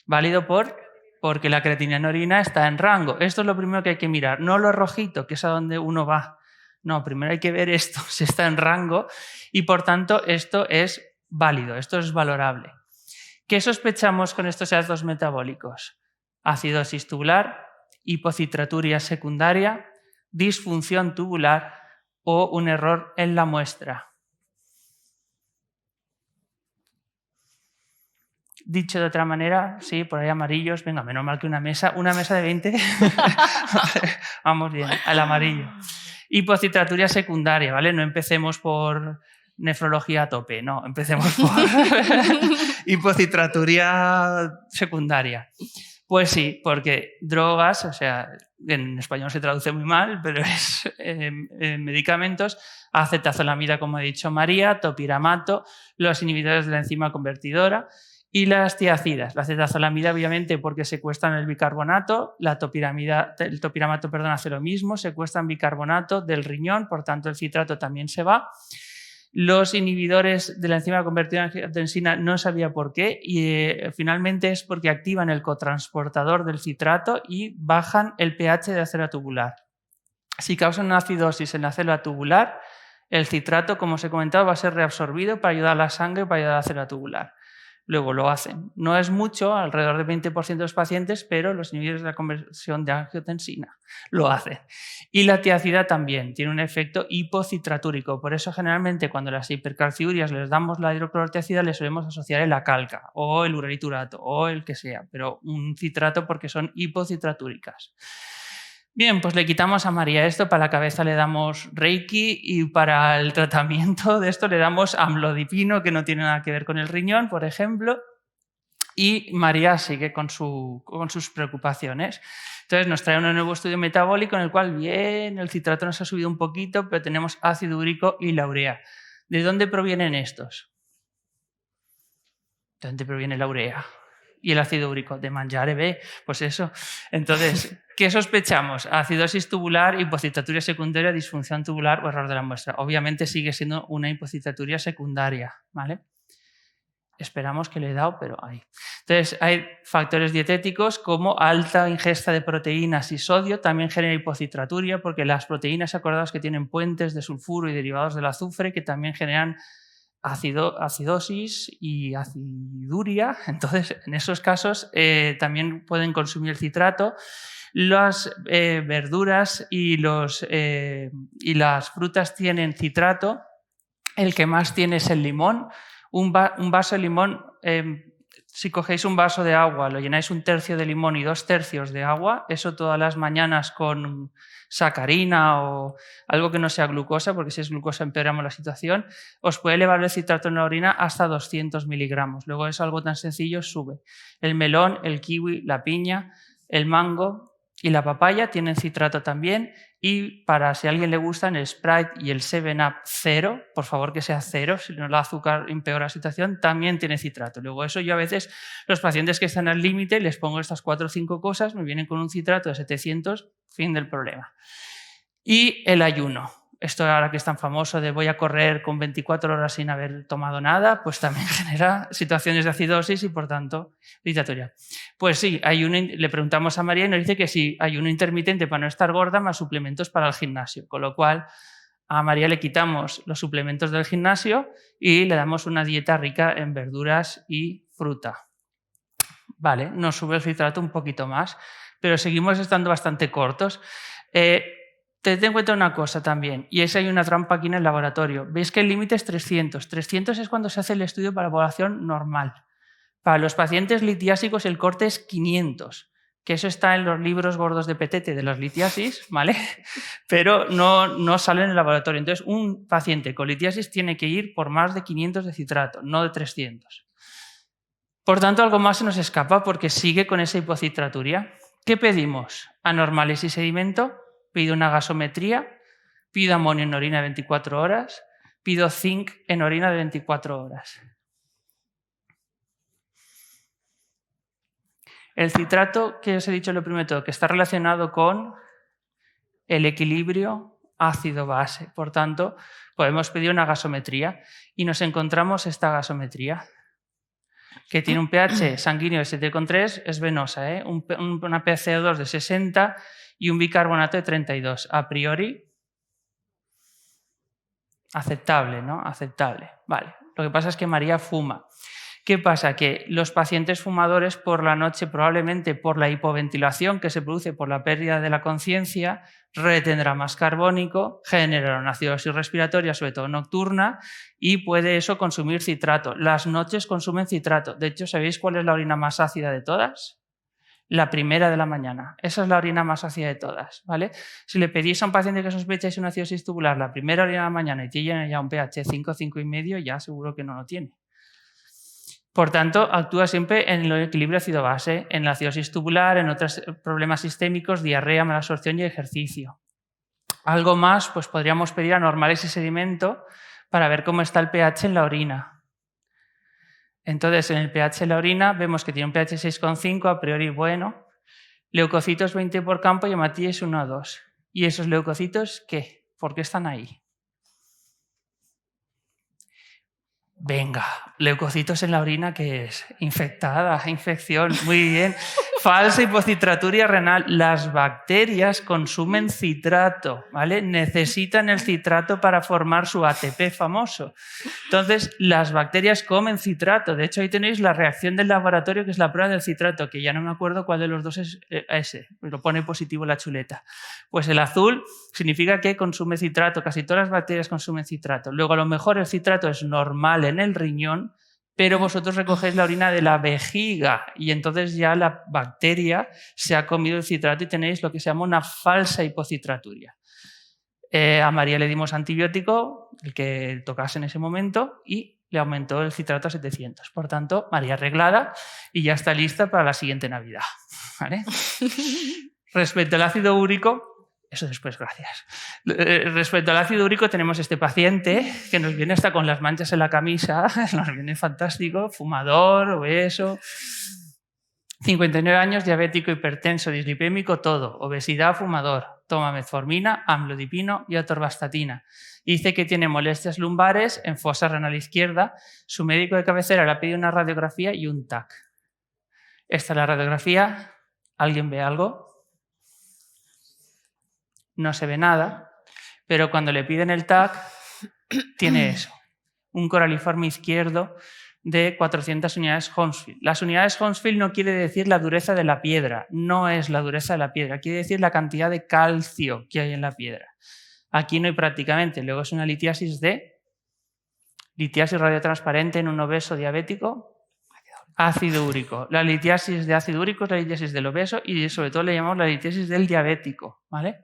Válido porque la creatinina en orina está en rango. Esto es lo primero que hay que mirar, no lo rojito, que es a donde uno va. No, primero hay que ver esto, si está en rango y por tanto esto es válido, esto es valorable. ¿Qué sospechamos con estos hallazgos metabólicos? Acidosis tubular, hipocitraturia secundaria, disfunción tubular o un error en la muestra. Dicho de otra manera, sí, por ahí amarillos, venga, menos mal que una mesa de 20, vamos bien, al amarillo. Hipocitraturia secundaria, ¿vale? No empecemos por nefrología a tope, no, empecemos por hipocitraturia secundaria. Pues sí, porque drogas, o sea, en español se traduce muy mal, pero es medicamentos, acetazolamida, como ha dicho María, topiramato, los inhibidores de la enzima convertidora y las tiacidas. La acetazolamida, obviamente, porque secuestran el bicarbonato, el topiramato, hace lo mismo, secuestran bicarbonato del riñón, por tanto el citrato también se va. Los inhibidores de la enzima convertida en angiotensina no sabía por qué y finalmente es porque activan el cotransportador del citrato y bajan el pH de la célula tubular. Si causan una acidosis en la célula tubular, el citrato, como os he comentado, va a ser reabsorbido para ayudar a la sangre, para ayudar a la célula tubular. Luego lo hacen. No es mucho, alrededor del 20% de los pacientes, pero los inhibidores de la conversión de angiotensina lo hacen. Y la tiacida también tiene un efecto hipocitratúrico. Por eso generalmente cuando las hipercalciurias les damos la hidroclorotiacida les solemos asociar el acalca o el uraliturato o el que sea, pero un citrato porque son hipocitratúricas. Bien, pues le quitamos a María esto, para la cabeza le damos Reiki y para el tratamiento de esto le damos amlodipino, que no tiene nada que ver con el riñón, por ejemplo, y María sigue con sus preocupaciones. Entonces nos trae un nuevo estudio metabólico en el cual, bien, el citrato nos ha subido un poquito, pero tenemos ácido úrico y la urea. ¿De dónde provienen estos? ¿De dónde proviene la urea? ¿Y el ácido úrico? De mangiare bé, pues eso. Entonces, ¿qué sospechamos? Acidosis tubular, hipocitaturia secundaria, disfunción tubular o error de la muestra. Obviamente sigue siendo una hipocitaturia secundaria, ¿vale? Esperamos que le he dado, pero ahí. Entonces, hay factores dietéticos como alta ingesta de proteínas y sodio, también genera hipocitraturia, porque las proteínas, acordaos que tienen puentes de sulfuro y derivados del azufre, que también generan acidosis y aciduria. Entonces, en esos casos también pueden consumir citrato. Las verduras y las frutas tienen citrato. El que más tiene es el limón. Un vaso de limón, si cogéis un vaso de agua, lo llenáis 1/3 de limón y 2/3 de agua, eso todas las mañanas con sacarina o algo que no sea glucosa, porque si es glucosa empeoramos la situación, os puede elevar el citrato en la orina hasta 200 miligramos. Luego es algo tan sencillo, sube. El melón, el kiwi, la piña, el mango y la papaya tienen citrato también. Y para si a alguien le gustan el Sprite y el 7-Up 0, por favor que sea 0, si no el azúcar empeora la situación, también tiene citrato. Luego eso yo a veces, los pacientes que están al límite, les pongo estas 4 o 5 cosas, me vienen con un citrato de 700, fin del problema. Y el ayuno. Esto ahora que es tan famoso de voy a correr con 24 horas sin haber tomado nada, pues también genera situaciones de acidosis y por tanto citraturia. Pues sí, le preguntamos a María y nos dice que sí, ayuno intermitente para no estar gorda más suplementos para el gimnasio, con lo cual a María le quitamos los suplementos del gimnasio y le damos una dieta rica en verduras y fruta. Vale, nos sube el citrato un poquito más, pero seguimos estando bastante cortos. Tened en cuenta una cosa también, y es que hay una trampa aquí en el laboratorio. Veis que el límite es 300. 300 es cuando se hace el estudio para la población normal. Para los pacientes litiásicos el corte es 500, que eso está en los libros gordos de Petete de las litiasis, ¿vale? Pero no sale en el laboratorio. Entonces, un paciente con litiasis tiene que ir por más de 500 de citrato, no de 300. Por tanto, algo más se nos escapa porque sigue con esa hipocitraturia. ¿Qué pedimos? Anormales y sedimento. Pido una gasometría, pido amonio en orina de 24 horas, pido zinc en orina de 24 horas. El citrato, que os he dicho lo primero, que está relacionado con el equilibrio ácido-base. Por tanto, podemos pedir una gasometría y nos encontramos esta gasometría, que tiene un pH sanguíneo de 7,3, es venosa, una PaCO2 de 60 y un bicarbonato de 32. A priori, aceptable, ¿no? Aceptable. Vale. Lo que pasa es que María fuma. ¿Qué pasa? Que los pacientes fumadores por la noche, probablemente por la hipoventilación que se produce por la pérdida de la conciencia, retendrá más carbónico, generará una acidosis respiratoria, sobre todo nocturna, y puede eso consumir citrato. Las noches consumen citrato. De hecho, ¿sabéis cuál es la orina más ácida de todas? La primera de la mañana. Esa es la orina más ácida de todas, ¿vale? Si le pedís a un paciente que sospecháis una acidosis tubular la primera orina de la mañana y tiene ya un pH 5, 5,5, ya seguro que no lo tiene. Por tanto, actúa siempre en el equilibrio ácido-base, en la acidosis tubular, en otros problemas sistémicos, diarrea, mala absorción y ejercicio. Algo más, pues podríamos pedir anormales y sedimento para ver cómo está el pH en la orina. Entonces, en el pH en la orina vemos que tiene un pH 6,5, a priori bueno. Leucocitos 20 por campo y hematíes 1 a 2. ¿Y esos leucocitos qué? ¿Por qué están ahí? Venga, leucocitos en la orina, ¿qué es? Infectada, infección, muy bien. Falsa hipocitraturia renal. Las bacterias consumen citrato, ¿vale? Necesitan el citrato para formar su ATP famoso. Entonces, las bacterias comen citrato. De hecho, ahí tenéis la reacción del laboratorio, que es la prueba del citrato, que ya no me acuerdo cuál de los dos es ese. Lo pone positivo la chuleta. Pues el azul significa que consume citrato. Casi todas las bacterias consumen citrato. Luego, a lo mejor el citrato es normal en el riñón, pero vosotros recogéis la orina de la vejiga y entonces ya la bacteria se ha comido el citrato y tenéis lo que se llama una falsa hipocitraturia. A María le dimos antibiótico, el que tocase en ese momento, y le aumentó el citrato a 700. Por tanto, María arreglada y ya está lista para la siguiente Navidad. ¿Vale? Respecto al ácido úrico, eso después, gracias. Respecto al ácido úrico tenemos este paciente que nos viene hasta con las manchas en la camisa, nos viene fantástico, fumador, obeso. 59 años, diabético, hipertenso, dislipémico, todo. Obesidad, fumador. Toma metformina, amlodipino y atorvastatina. Dice que tiene molestias lumbares en fosa renal izquierda. Su médico de cabecera le ha pedido una radiografía y un TAC. Esta es la radiografía. ¿Alguien ve algo? No se ve nada. Pero cuando le piden el TAC, tiene eso. Un coraliforme izquierdo de 400 unidades Hounsfield. Las unidades Hounsfield no quiere decir la dureza de la piedra, no es la dureza de la piedra, quiere decir la cantidad de calcio que hay en la piedra. Aquí no hay prácticamente, luego es una litiasis radiotransparente en un obeso diabético, ácido úrico. La litiasis de ácido úrico es la litiasis del obeso y sobre todo le llamamos la litiasis del diabético, ¿vale?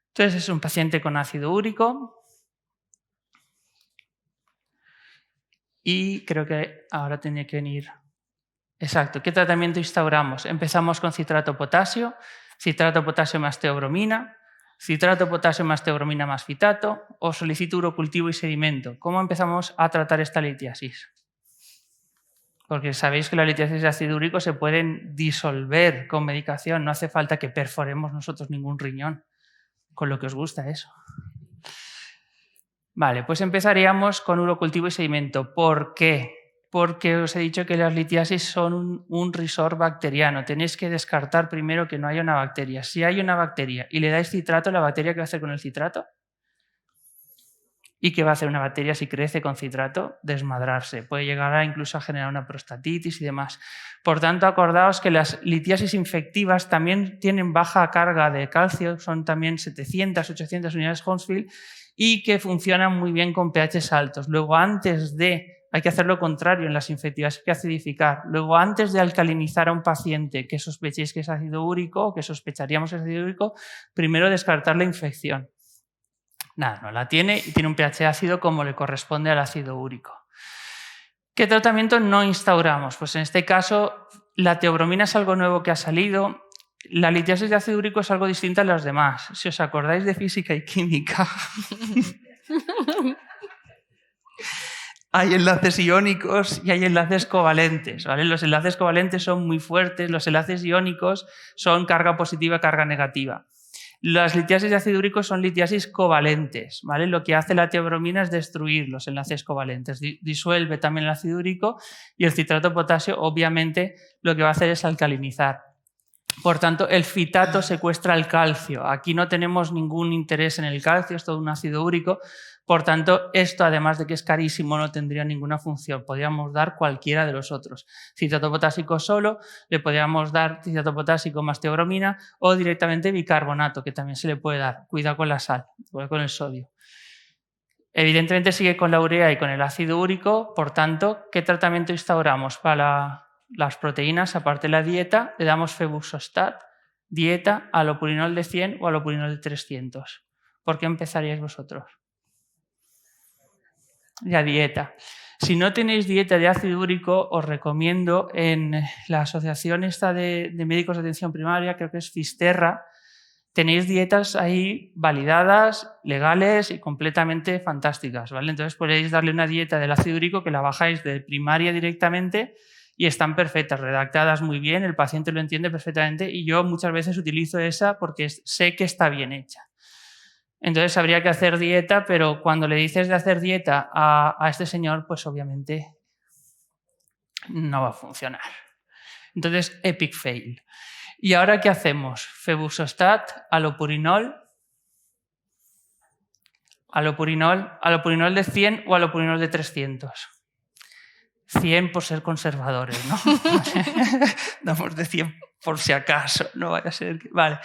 Entonces es un paciente con ácido úrico. Y creo que ahora tenía que venir. Exacto. ¿Qué tratamiento instauramos? Empezamos con citrato potasio más teobromina, citrato potasio más teobromina más fitato, o solicito urocultivo y sedimento. ¿Cómo empezamos a tratar esta litiasis? Porque sabéis que las litiasis de ácido úrico se pueden disolver con medicación, no hace falta que perforemos nosotros ningún riñón, con lo que os gusta eso. Vale, pues empezaríamos con urocultivo y sedimento. ¿Por qué? Porque os he dicho que las litiasis son un risor bacteriano. Tenéis que descartar primero que no haya una bacteria. Si hay una bacteria y le dais citrato, ¿la bacteria qué va a hacer con el citrato? ¿Y qué va a hacer una bacteria si crece con citrato? Desmadrarse. Puede llegar incluso a generar una prostatitis y demás. Por tanto, acordaos que las litiasis infectivas también tienen baja carga de calcio, son también 700, 800 unidades Hounsfield, y que funcionan muy bien con pHs altos. Luego, hay que hacer lo contrario en las infectivas, hay que acidificar. Luego, antes de alcalinizar a un paciente que sospechéis que es ácido úrico, o que sospecharíamos que es ácido úrico, primero descartar la infección. Nada, no la tiene y tiene un pH ácido como le corresponde al ácido úrico. ¿Qué tratamiento no instauramos? Pues en este caso, la teobromina es algo nuevo que ha salido. La litiasis de ácido úrico es algo distinta a las demás. Si os acordáis de física y química, hay enlaces iónicos y hay enlaces covalentes, ¿vale? Los enlaces covalentes son muy fuertes, los enlaces iónicos son carga positiva, carga negativa. Las litiasis de ácido úrico son litiasis covalentes, ¿vale? Lo que hace la teobromina es destruir los enlaces covalentes, disuelve también el ácido úrico y el citrato de potasio obviamente lo que va a hacer es alcalinizar. Por tanto, el fitato secuestra el calcio. Aquí no tenemos ningún interés en el calcio, es todo un ácido úrico. Por tanto, esto, además de que es carísimo, no tendría ninguna función. Podríamos dar cualquiera de los otros. Citrato potásico solo, le podríamos dar citrato potásico más teobromina o directamente bicarbonato, que también se le puede dar. Cuidado con la sal, cuidado con el sodio. Evidentemente sigue con la urea y con el ácido úrico. Por tanto, ¿qué tratamiento instauramos para las proteínas? Aparte de la dieta, le damos febuxostat, dieta, alopurinol de 100 o alopurinol de 300. ¿Por qué empezaríais vosotros? La dieta. Si no tenéis dieta de ácido úrico, os recomiendo en la asociación esta de médicos de atención primaria, creo que es Fisterra, tenéis dietas ahí validadas, legales y completamente fantásticas, ¿vale? Entonces podéis darle una dieta del ácido úrico que la bajáis de primaria directamente y están perfectas, redactadas muy bien, el paciente lo entiende perfectamente y yo muchas veces utilizo esa porque sé que está bien hecha. Entonces habría que hacer dieta, pero cuando le dices de hacer dieta a este señor, pues obviamente no va a funcionar. Entonces, epic fail. ¿Y ahora qué hacemos? Febuxostat, alopurinol de 100 o alopurinol de 300. 100 por ser conservadores, ¿no? Damos de 100 por si acaso, no vaya a ser que... Vale.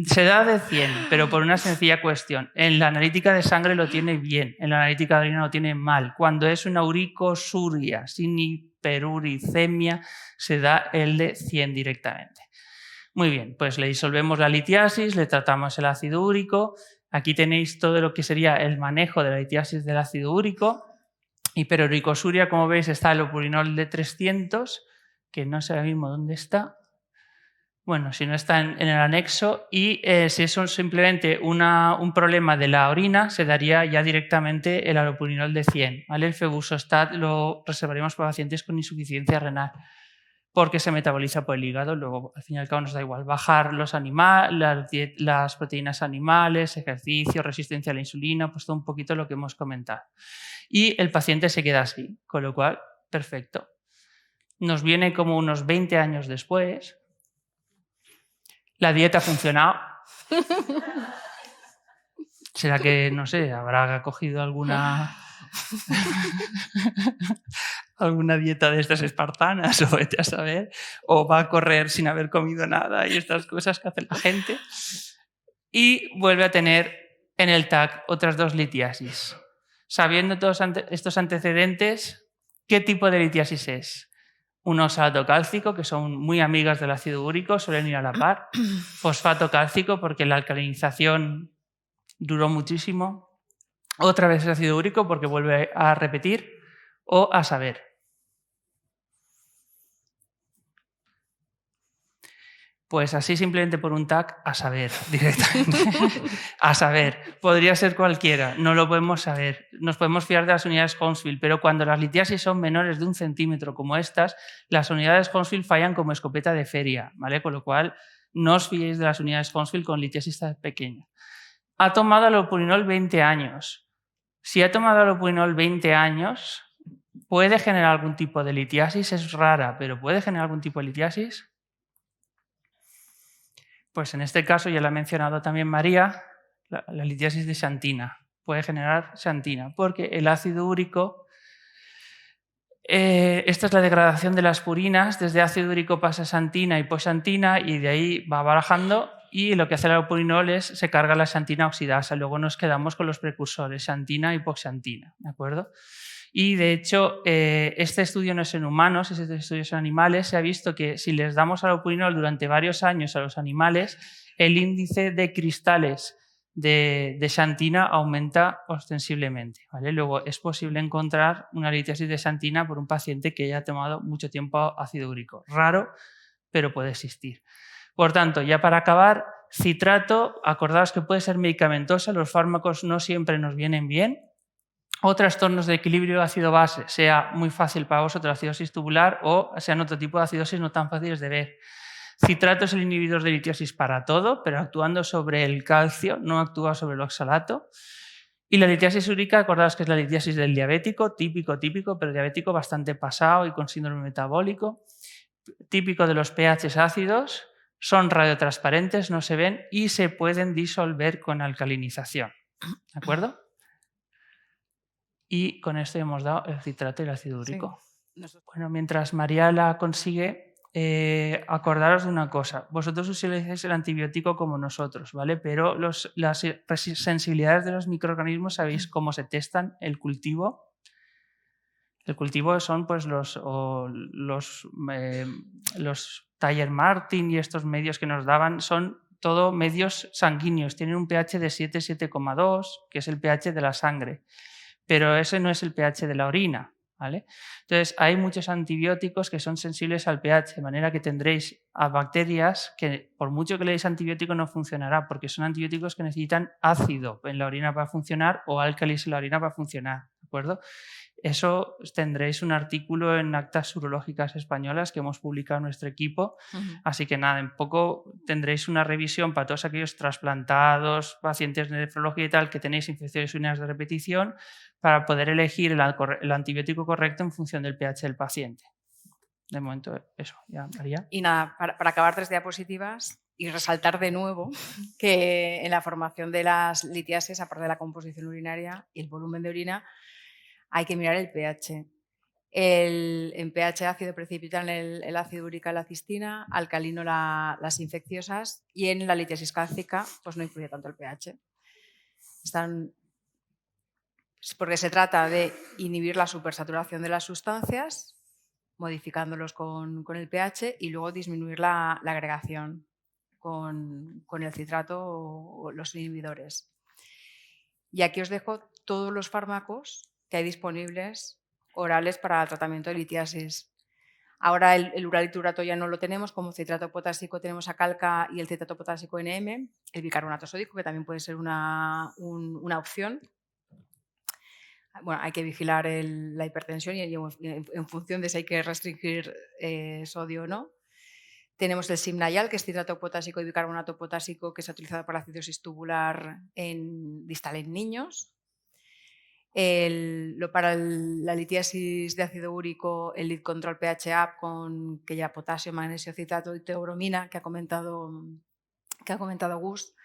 Se da de 100, pero por una sencilla cuestión. En la analítica de sangre lo tiene bien, en la analítica de orina lo tiene mal. Cuando es una uricosuria sin hiperuricemia, se da el de 100 directamente. Muy bien, pues le disolvemos la litiasis, le tratamos el ácido úrico. Aquí tenéis todo lo que sería el manejo de la litiasis del ácido úrico. Hiperuricosuria, como veis, está el alopurinol de 300, que no sé ahora mismo dónde está. Bueno, si no está en el anexo, y si es simplemente un problema de la orina, se daría ya directamente el alopurinol de 100. ¿Vale? El febuxostat lo reservaríamos para pacientes con insuficiencia renal. porque se metaboliza por el hígado. Luego, al fin y al cabo, nos da igual bajar las proteínas animales, ejercicio, resistencia a la insulina, pues todo un poquito lo que hemos comentado. Y el paciente se queda así, con lo cual, perfecto. Nos viene como unos 20 años después. La dieta ha funcionado. ¿Será que, no sé, habrá cogido alguna dieta de estas espartanas o vete a saber? ¿O va a correr sin haber comido nada y estas cosas que hace la gente? Y vuelve a tener en el TAC otras 2 litiasis. Sabiendo todos estos antecedentes, ¿qué tipo de litiasis es? Un oxalato cálcico, que son muy amigas del ácido úrico, suelen ir a la par. Fosfato cálcico, porque la alcalinización duró muchísimo. Otra vez el ácido úrico, porque vuelve a repetir. O a saber. Pues así simplemente por un TAC, a saber directamente. A saber. Podría ser cualquiera, no lo podemos saber. Nos podemos fiar de las unidades Hounsfield, pero cuando las litiasis son menores de 1 centímetro como estas, las unidades Hounsfield fallan como escopeta de feria, ¿vale? Con lo cual, no os fiéis de las unidades Hounsfield con litiasis tan pequeñas. Ha tomado alopurinol 20 años. Si ha tomado alopurinol 20 años, ¿puede generar algún tipo de litiasis? Es rara, pero ¿puede generar algún tipo de litiasis? Pues en este caso, ya lo ha mencionado también María, la litiasis de xantina. Puede generar xantina, porque el ácido úrico, esta es la degradación de las purinas, desde ácido úrico pasa a xantina y hipoxantina y de ahí va barajando y lo que hace el alopurinol es se carga la xantina oxidasa. Luego nos quedamos con los precursores, xantina y hipoxantina, ¿de acuerdo? Y de hecho, este estudio no es en humanos, este estudio es en animales. Se ha visto que si les damos alopurinol durante varios años a los animales, el índice de cristales de xantina aumenta ostensiblemente, ¿vale? Luego es posible encontrar una litiasis de xantina por un paciente que haya tomado mucho tiempo ácido úrico. Raro, pero puede existir. Por tanto, ya para acabar, citrato, acordaos que puede ser medicamentoso, los fármacos no siempre nos vienen bien. O trastornos de equilibrio ácido-base, sea muy fácil para vosotros la acidosis tubular o sean otro tipo de acidosis no tan fáciles de ver. Citrato es el inhibidor de litiasis para todo, pero actuando sobre el calcio, no actúa sobre el oxalato. Y la litiasis úrica, acordaos que es la litiasis del diabético, típico, pero diabético bastante pasado y con síndrome metabólico. Típico de los pHs ácidos, son radiotransparentes, no se ven y se pueden disolver con alcalinización. ¿De acuerdo? Y con esto hemos dado el citrato y el ácido úrico. Sí. Bueno, mientras María la consigue, acordaros de una cosa. Vosotros utilizáis el antibiótico como nosotros, ¿vale? Pero las sensibilidades de los microorganismos, ¿sabéis cómo se testan? El cultivo. El cultivo son pues, los Taller Martin y estos medios que nos daban, son todo medios sanguíneos. Tienen un pH de 7, 7,2, que es el pH de la sangre. Pero ese no es el pH de la orina, ¿vale? Entonces, hay muchos antibióticos que son sensibles al pH, de manera que tendréis a bacterias que, por mucho que le deis antibiótico, no funcionará, porque son antibióticos que necesitan ácido en la orina para funcionar o álcalis en la orina para funcionar, ¿de acuerdo? Eso tendréis un artículo en Actas Urológicas Españolas que hemos publicado en nuestro equipo. Así que nada, en poco tendréis una revisión para todos aquellos trasplantados, pacientes de nefrología y tal, que tenéis infecciones urinarias de repetición, para poder elegir el antibiótico correcto en función del pH del paciente. De momento, eso. Ya, María. Y nada, para acabar 3 diapositivas y resaltar de nuevo que en la formación de las litiasis, aparte de la composición urinaria y el volumen de orina, hay que mirar el pH. En pH ácido precipitan el ácido úrico, la cistina, alcalino las infecciosas y en la litiasis cálcica pues no influye tanto el pH. Porque se trata de inhibir la supersaturación de las sustancias, modificándolos con el pH y luego disminuir la agregación con el citrato o los inhibidores. Y aquí os dejo todos los fármacos que hay disponibles orales para el tratamiento de litiasis. Ahora el uraliturato ya no lo tenemos, como citrato potásico tenemos a calca y el citrato potásico NM, el bicarbonato sódico, que también puede ser una opción. bueno, hay que vigilar la hipertensión y en función de si hay que restringir sodio o no. Tenemos el Simnayal, que es citrato potásico y bicarbonato potásico, que se ha utilizado para la acidosis tubular distal en niños. Para la litiasis de ácido úrico, el lead control pH-up con que ya potasio, magnesio, citrato y teobromina, que ha comentado Gus.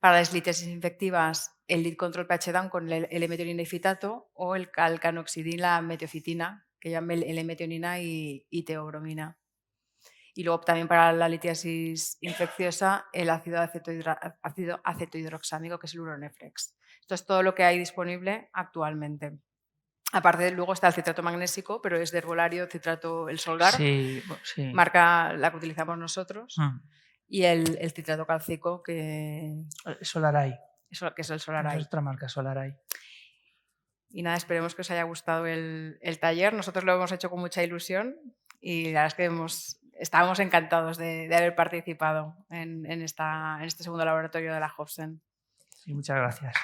Para las litiasis infectivas, el lead control pH-down con el L-metionina y fitato, o el calcanoxidil, metiocitina, que llama el L-metionina y teobromina. Y luego también para la litiasis infecciosa, el ácido acetohidroxámico, que es el Uronefrex. Esto es todo lo que hay disponible actualmente. Aparte, luego está el citrato magnésico, pero es de herbolario, citrato el Solgar, Sí. marca la que utilizamos nosotros, y el citrato cálcico, que Solaray. que es el Solaray. Es otra marca, Solaray. Y nada, esperemos que os haya gustado el taller. Nosotros lo hemos hecho con mucha ilusión y la verdad es que estábamos encantados de haber participado en este segundo laboratorio de la Hobson. Sí, muchas gracias.